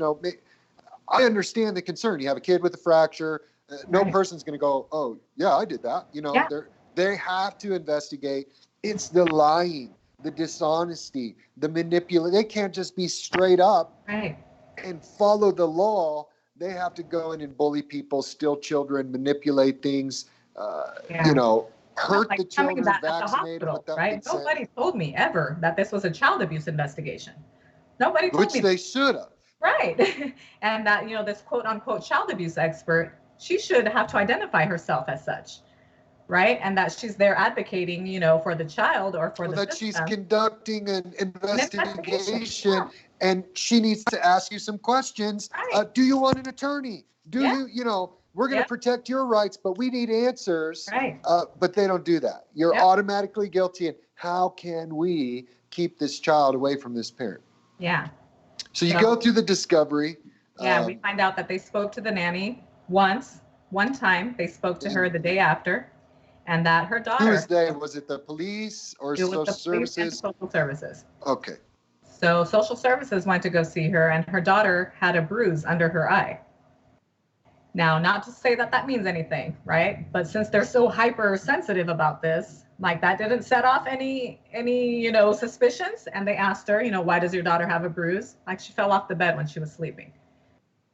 I understand the concern. You have a kid with a fracture. No Right. person's going to go, oh, yeah, I did that. Yeah. They have to investigate. It's the lying, the dishonesty, the manipulation. They can't just be straight up Right. and follow the law. They have to go in and bully people, steal children, manipulate things, hurt Like the coming children, back at the vaccinate them hospital, without right? consent, Nobody told me ever that this was a child abuse investigation. Nobody told which me. they should have. Right. And that, this quote unquote child abuse expert, she should have to identify herself as such, right? And that she's there advocating, for the child or for Well, the that she's system. conducting an An investigation, Yeah. and she needs to ask you some questions. Right. Do you want an attorney? Do Yeah. we're going to Yeah. protect your rights, but we need answers. Right. But they don't do that. You're Yep. automatically guilty. And how can we keep this child away from this parent? Yeah. So you go through the discovery. Yeah, we find out that they spoke to the nanny one time. They spoke to her the day after, and that her daughter. Who was they? Was it the police or It was social the police and services? social services. Okay. So social services went to go see her, and her daughter had a bruise under her eye. Now, not to say that means anything, right? But since they're so hypersensitive about this, like that didn't set off any suspicions. And they asked her, why does your daughter have a bruise? Like she fell off the bed when she was sleeping.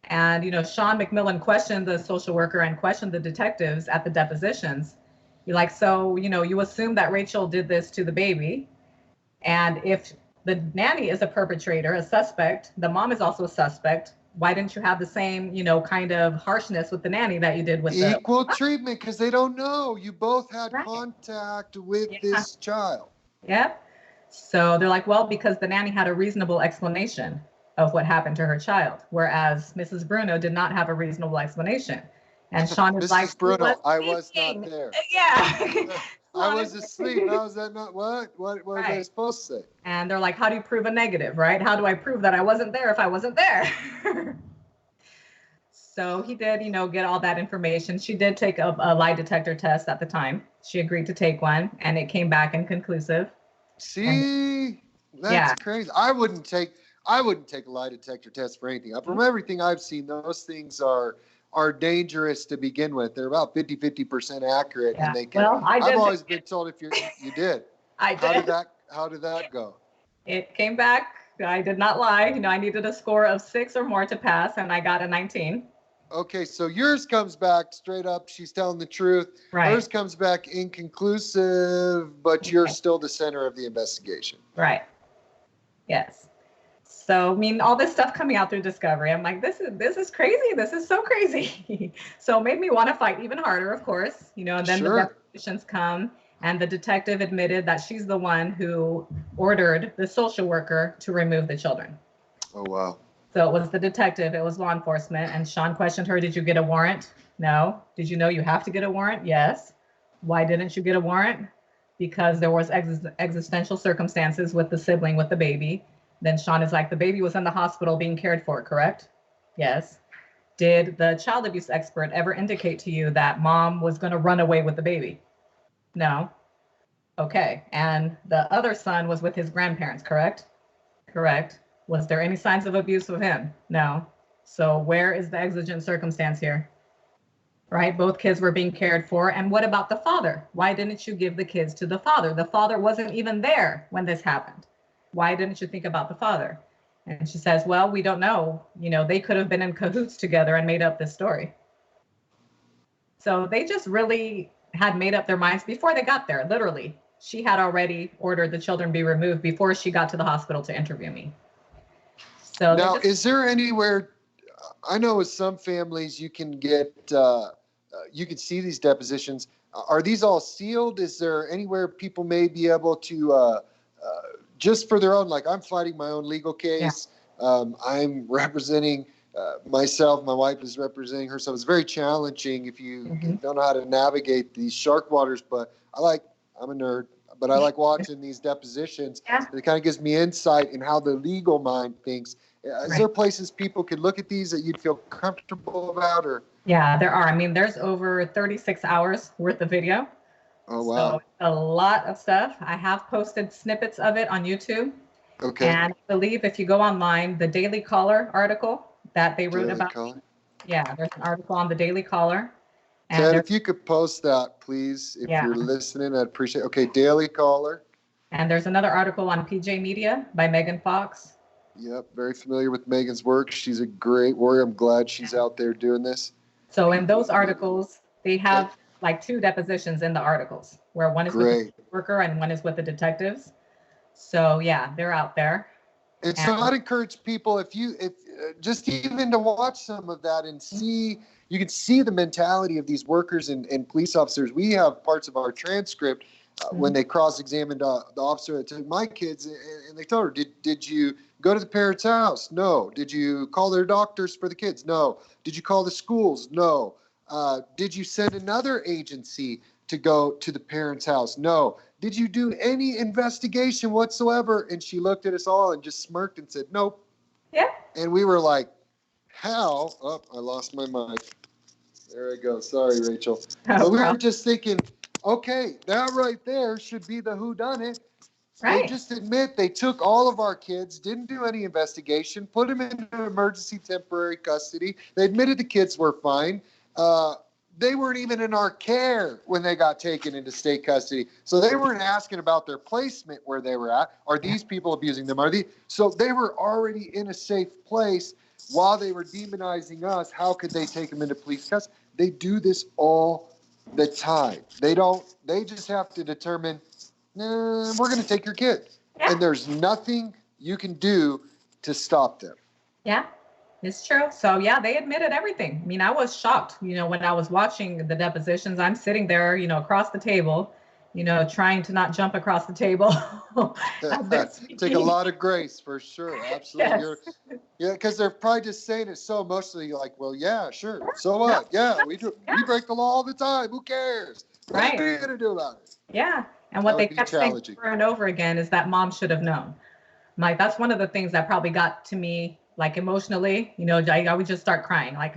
And, Sean McMillan questioned the social worker and questioned the detectives at the depositions. You're like, so, you assume that Rachel did this to the baby. And if the nanny is a perpetrator, a suspect, the mom is also a suspect. Why didn't you have the same, kind of harshness with the nanny that you did with the equal treatment? Because they don't know. You both had Right. contact with Yeah. this child. Yep. So they're like, well, because the nanny had a reasonable explanation of what happened to her child, whereas Mrs. Bruno did not have a reasonable explanation. And Sean was Mrs. like, Bruno, I sleeping. was not there. Yeah. I was asleep. How is that not what? What are they Right. supposed to say? And they're like, how do you prove a negative, right? How do I prove that I wasn't there if I wasn't there? So he did, get all that information. She did take a lie detector test at the time. She agreed to take one, and it came back inconclusive. See, that's Yeah. crazy. I wouldn't take a lie detector test for anything. From everything I've seen, those things are dangerous to begin with. They're about 50% accurate, Yeah. and they can. Well, I've always been told if you did. I did. How did that go? It came back. I did not lie. I needed a score of 6 or more to pass, and I got a 19. Okay, so yours comes back straight up. She's telling the truth. Right. Hers comes back inconclusive, but you're still the center of the investigation. Right. Yes. So, all this stuff coming out through discovery, I'm like, this is crazy. This is so crazy. So it made me want to fight even harder, of course, and then Sure. the depositions come, and the detective admitted that she's the one who ordered the social worker to remove the children. Oh, wow. So it was the detective, it was law enforcement, and Sean questioned her, did you get a warrant? No. Did you know you have to get a warrant? Yes. Why didn't you get a warrant? Because there was existential circumstances with the sibling, with the baby. Then Sean is like, the baby was in the hospital being cared for, correct? Yes. Did the child abuse expert ever indicate to you that mom was going to run away with the baby? No. Okay. And the other son was with his grandparents, correct? Correct. Was there any signs of abuse of him? No. So where is the exigent circumstance here? Right? Both kids were being cared for. And what about the father? Why didn't you give the kids to the father? The father wasn't even there when this happened. Why didn't you think about the father? And she says, well, we don't know. They could have been in cahoots together and made up this story. So they just really had made up their minds before they got there, literally. She had already ordered the children be removed before she got to the hospital to interview me. So now, is there anywhere? I know with some families you can get, you can see these depositions. Are these all sealed? Is there anywhere people may be able to, just for their own, like I'm fighting my own legal Yeah. case. I'm representing myself. My wife is representing herself. It's very challenging if you Mhm. don't know how to navigate these shark waters. But I'm a nerd, but I like watching these depositions. Yeah. It kind of gives me insight in how the legal mind thinks. Is there Right. places people could look at these that you'd feel comfortable about, or? Yeah, there are. I mean, there's over 36 hours worth of video. Oh, So wow. a lot of stuff. I have posted snippets of it on YouTube. Okay. And I believe if you go online, the Daily Caller article that they wrote Daily about Caller. me, yeah, there's an article on the Daily Caller. And Ted, there's, if you could post that, please, if yeah, you're listening, I'd appreciate it. Okay, Daily Caller. and there's another article on PJ Media by Megan Fox. Yep, very familiar with Megan's work. She's a great warrior. I'm glad she's Yeah. out there doing this. So in those articles, they Okay, have like two depositions in the articles, where one is with the great. worker and one is with the detectives. So yeah, they're out there. And And so I'd encourage people, if just even to watch some of that and see, you can see the mentality of these workers and police officers. We have parts of our transcript when Mhm. they cross-examined the officer that took my kids, and they told her, did you go to the parents' house? No. Did you call their doctors for the kids? No. Did you call the schools? No. Did you send another agency to go to the parents' house? No. Did you do any investigation whatsoever? And she looked at us all and just smirked and said, nope. Yeah. And we were like, how? Oh, I lost my mic. There I go. Sorry, Rachel. No But we were problem. just thinking, okay, that right there should be the whodunit. They Right. just admit they took all of our kids, didn't do any investigation, put them into emergency temporary custody. They admitted the kids were fine. Uh, they weren't even in our care when they got taken into state custody. So they weren't asking about their placement where they were at. Are Yeah. these people abusing them? So they were already in a safe place while they were demonizing us. How could they take them into police custody? They do this all the time. They just have to determine, nah, we're going to take your kid. Yeah. And there's nothing you can do to stop them. Yeah. It's true. So yeah, they admitted everything. I mean, I was shocked, when I was watching the depositions. I'm sitting there, across the table, trying to not jump across the table as they're Take a speaking. lot of grace for sure. Absolutely. Yes. Yeah, because they're probably just saying it so emotionally, like, well, yeah, sure. So No. what? Yeah, we Yeah. break the law all the time. Who cares? What Right. are you going to do about it? Yeah. And That what they would be kept saying challenging. over and over again is that mom should have known. Like that's one of the things that probably got to me, like emotionally. I would just start crying. Like,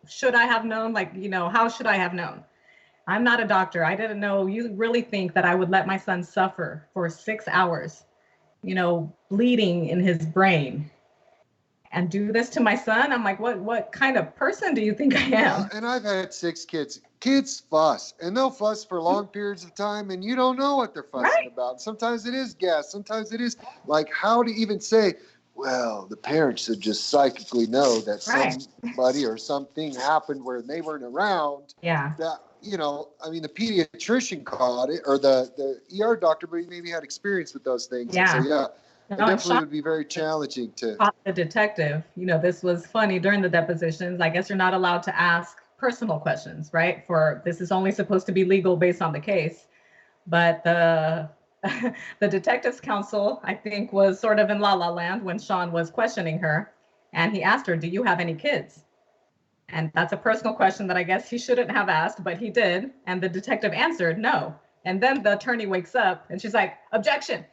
should I have known? Like, how should I have known? I'm not a doctor. I didn't know. You really think that I would let my son suffer for 6 hours, bleeding in his brain, and do this to my son? I'm like, what kind of person do you think I am? And I've had 6 kids. Kids fuss, and they'll fuss for long periods of time, and you don't know what they're fussing Right. about. Sometimes it is gas. Sometimes it is like how to even say, well, the parents should just psychically know that Right. somebody or something happened where they weren't around. Yeah. That I mean, the pediatrician caught it, or the ER doctor, but he maybe had experience with those things. And so, Yeah. yeah, it No, and definitely Sean would be very challenging to. taught the detective, this was funny during the depositions. I guess you're not allowed to ask personal questions, right? For this is only supposed to be legal based on the case. But the the detectives counsel, I think, was sort of in la la land when Sean was questioning her, and he asked her, "Do you have any kids?" And that's a personal question that I guess he shouldn't have asked, but he did. And the detective answered, "No." And then the attorney wakes up and she's like, "Objection."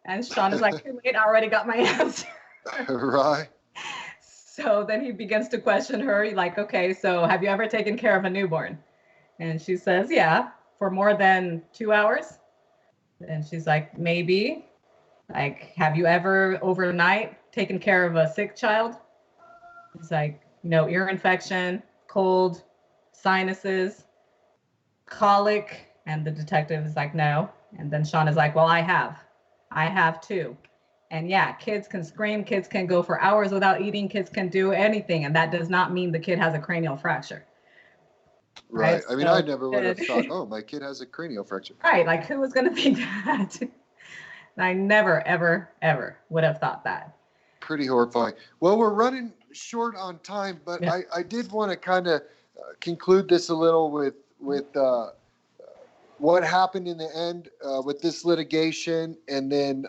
And Sean is like, "Too late, I already got my answer." Right. So then he begins to question her, like, "Okay, so have you ever taken care of a newborn?" And she says, "Yeah, for more than 2 hours." And she's like, "Maybe." Like, "Have you ever overnight taken care of a sick child?" He's like, "Ear infection, cold, sinuses, colic." And the detective is like, "No." And then Sean is like, "Well, I have. I have too." And yeah, kids can scream, kids can go for hours without eating, kids can do anything. And that does not mean the kid has a cranial fracture, right? Right. I mean, I So, never would have thought, oh, my kid has a cranial fracture. right, like who was going to think that? I never, ever, ever would have thought that. Pretty horrifying. Well, we're running short on time, but Yeah. I did want to kind of conclude this a little with what happened in the end with this litigation, and then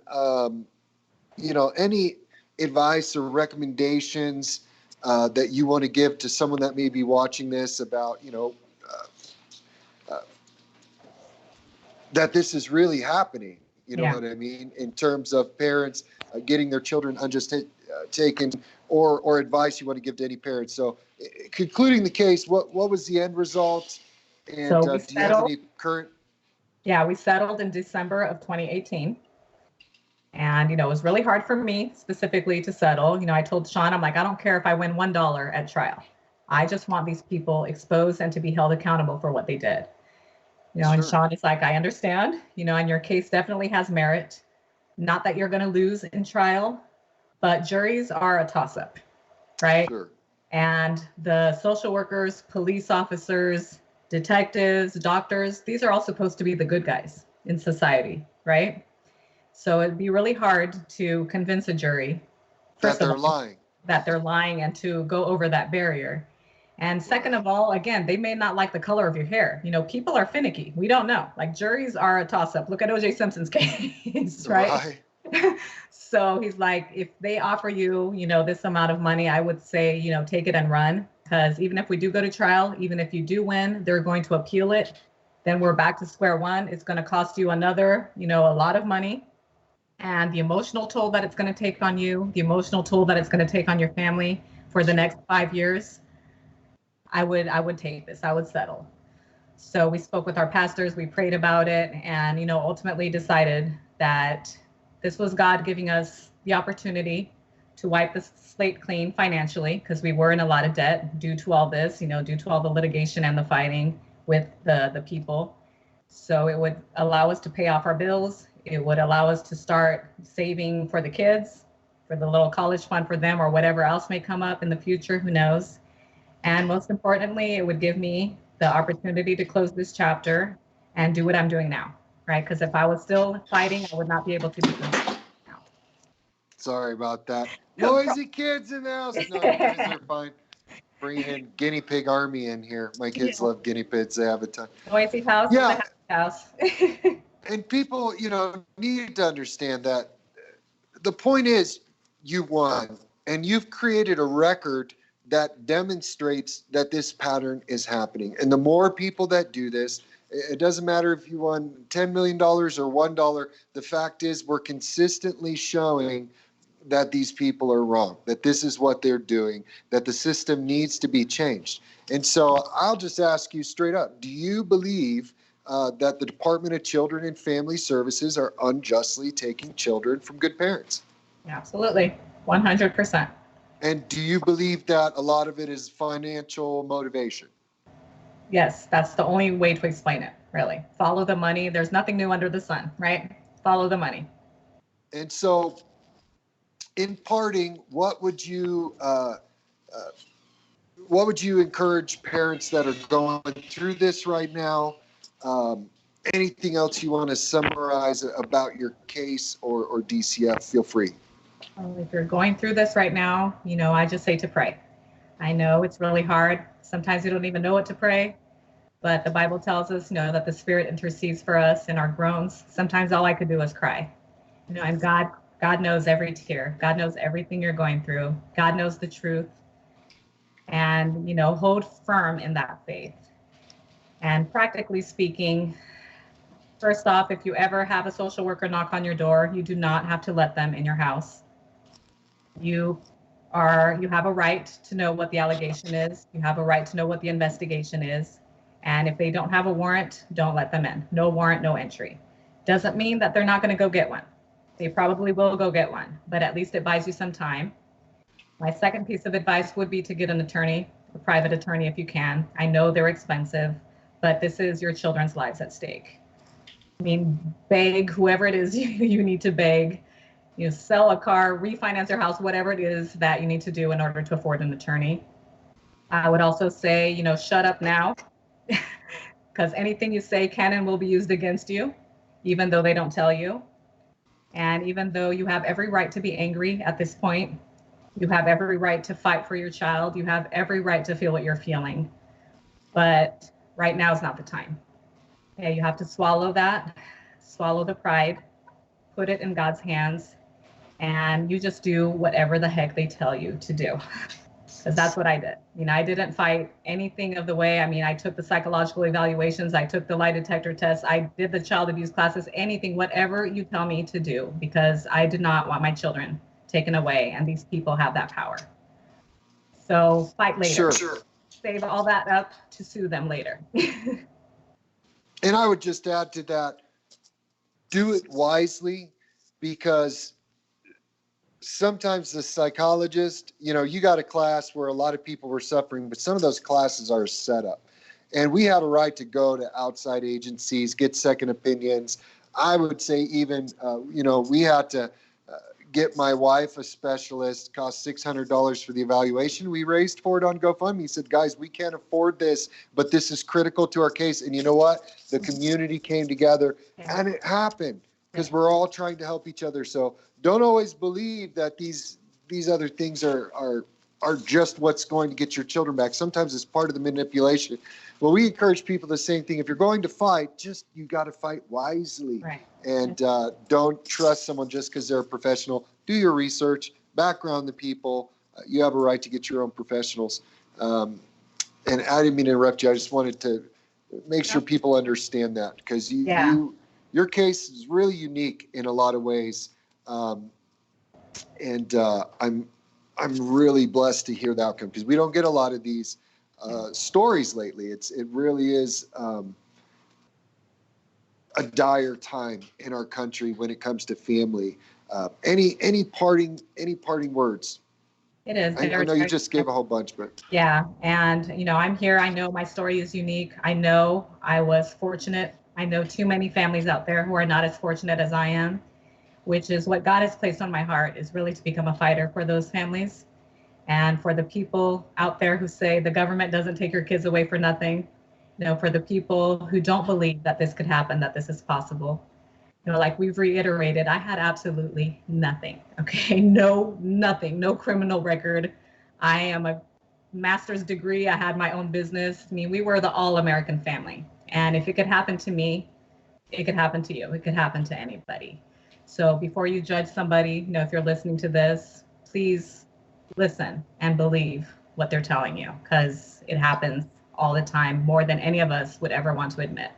any advice or recommendations that you want to give to someone that may be watching this about that this is really happening. You know Yeah. what I mean? In terms of parents getting their children unjust taken, or advice you want to give to any parents. So, concluding the case, what was the end result? And So we do you have settled. any current? Yeah, we settled in December of 2018. And, it was really hard for me specifically to settle. I told Sean, I'm like, I don't care if I win $1 at trial. I just want these people exposed and to be held accountable for what they did. And Sure, Sean is like, I understand, and your case definitely has merit. Not that you're going to lose in trial, but juries are a toss up, right? sure. And the social workers, police officers, detectives, doctors, these are all supposed to be the good guys in society, right? So it'd be really hard to convince a jury, That first of they're all, lying. that they're lying and to go over that barrier. And second Right. of all, again, they may not like the color of your hair. People are finicky. We don't know. Like juries are a toss up. Look at OJ Simpson's case, right? Right. So he's like, if they offer you, this amount of money, I would say, take it and run. Because even if we do go to trial, even if you do win, they're going to appeal it. Then we're back to square one. It's going to cost you another, a lot of money. And the emotional toll that it's going to take on you, the emotional toll that it's going to take on your family for the next 5 years, I would take this. I would settle. So we spoke with our pastors, we prayed about it, and ultimately decided that this was God giving us the opportunity to wipe the slate clean financially, because we were in a lot of debt due to all this, due to all the litigation and the fighting with the people. So it would allow us to pay off our bills. It would allow us to start saving for the kids, for the little college fund for them, or whatever else may come up in the future, who knows. And most importantly, it would give me the opportunity to close this chapter and do what I'm doing now, right? Because if I was still fighting, I would not be able to be doing it now. Sorry about that. No Noisy kids in the house. No, you guys problem. are fine. Bringing in guinea pig army in here. My kids Yeah. love guinea pigs. They have a ton. Noisy house is a Yeah, happy house. and people, need to understand that the point is you won, and you've created a record that demonstrates that this pattern is happening. And the more people that do this, it doesn't matter if you won $10 million or $1. The fact is, we're consistently showing that these people are wrong, that this is what they're doing, that the system needs to be changed. And so I'll just ask you straight up, do you believe that the Department of Children and Family Services are unjustly taking children from good parents? Absolutely. 100%. And do you believe that a lot of it is financial motivation? Yes, that's the only way to explain it, really. Follow the money. There's nothing new under the sun, right? Follow the money. And so, in parting, what would you encourage parents that are going through this right now? Um, Anything else you want to summarize about your case or DCF? Feel free. If you're going through this right now, I just say to pray. I know it's really hard. Sometimes you don't even know what to pray, but the Bible tells us, that the Spirit intercedes for us in our groans. Sometimes all I could do was cry. And God knows every tear. God knows everything you're going through. God knows the truth. And, hold firm in that faith. And practically speaking, first off, if you ever have a social worker knock on your door, you do not have to let them in your house. You have a right to know what the allegation is. You have a right to know what the investigation is. And if they don't have a warrant, don't let them in. No warrant, no entry. Doesn't mean that they're not going to go get one. They probably will go get one, but at least it buys you some time. My second piece of advice would be to get an attorney, a private attorney if you can. I know they're expensive, but this is your children's lives at stake. I mean, beg whoever it is you need to beg, sell a car, refinance your house, whatever it is that you need to do in order to afford an attorney. I would also say, shut up now, because anything you say can and will be used against you, even though they don't tell you. And even though you have every right to be angry at this point, you have every right to fight for your child. You have every right to feel what you're feeling. But right now is not the time. Okay, you have to swallow that, swallow the pride, put it in God's hands, and you just do whatever the heck they tell you to do. Because that's what I did. You know, I didn't fight anything of the way. I mean, I took the psychological evaluations, I took the lie detector tests, I did the child abuse classes, anything, whatever you tell me to do, because I did not want my children taken away, and these people have that power. So fight later. Sure. Save all that up to sue them later. And I would just add to that, do it wisely, because sometimes the psychologist, you got a class where a lot of people were suffering, but some of those classes are set up. And we have a right to go to outside agencies, get second opinions. I would say even, we had to get my wife a specialist, cost $600 for the evaluation. We raised for it on GoFundMe. He said, guys, we can't afford this, but this is critical to our case. And you know what? The community came together and it happened because we're all trying to help each other. So don't always believe that these other things are just what's going to get your children back. Sometimes it's part of the manipulation. Well, we encourage people the same thing. If you're going to fight, you got to fight wisely. Right. And don't trust someone just because they're a professional. Do your research, background the people. You have a right to get your own professionals. And I didn't mean to interrupt you. I just wanted to make sure people understand that, because your case is really unique in a lot of ways. And I'm really blessed to hear the outcome, because we don't get a lot of these stories lately. It really is a dire time in our country when it comes to family. Any parting words? It is. I know you just gave a whole bunch, but yeah. And I'm here. I know my story is unique. I know I was fortunate. I know too many families out there who are not as fortunate as I am, which is what God has placed on my heart, is really to become a fighter for those families. And for the people out there who say the government doesn't take your kids away for nothing, for the people who don't believe that this could happen, that this is possible, like we've reiterated, I had absolutely nothing. Okay, nothing, no criminal record. I am a master's degree. I had my own business. I mean, we were the all-American family. And if it could happen to me, it could happen to you. It could happen to anybody. So before you judge somebody, if you're listening to this, please listen and believe what they're telling you, because it happens all the time, more than any of us would ever want to admit.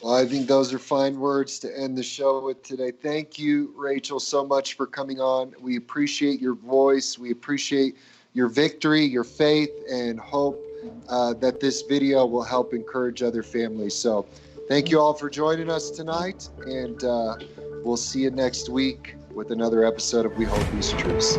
Well, I think those are fine words to end the show with today. Thank you, Rachel, so much for coming on. We appreciate your voice. We appreciate your victory, your faith, and hope that this video will help encourage other families. So thank you all for joining us tonight, and we'll see you next week with another episode of We Hold These Truths.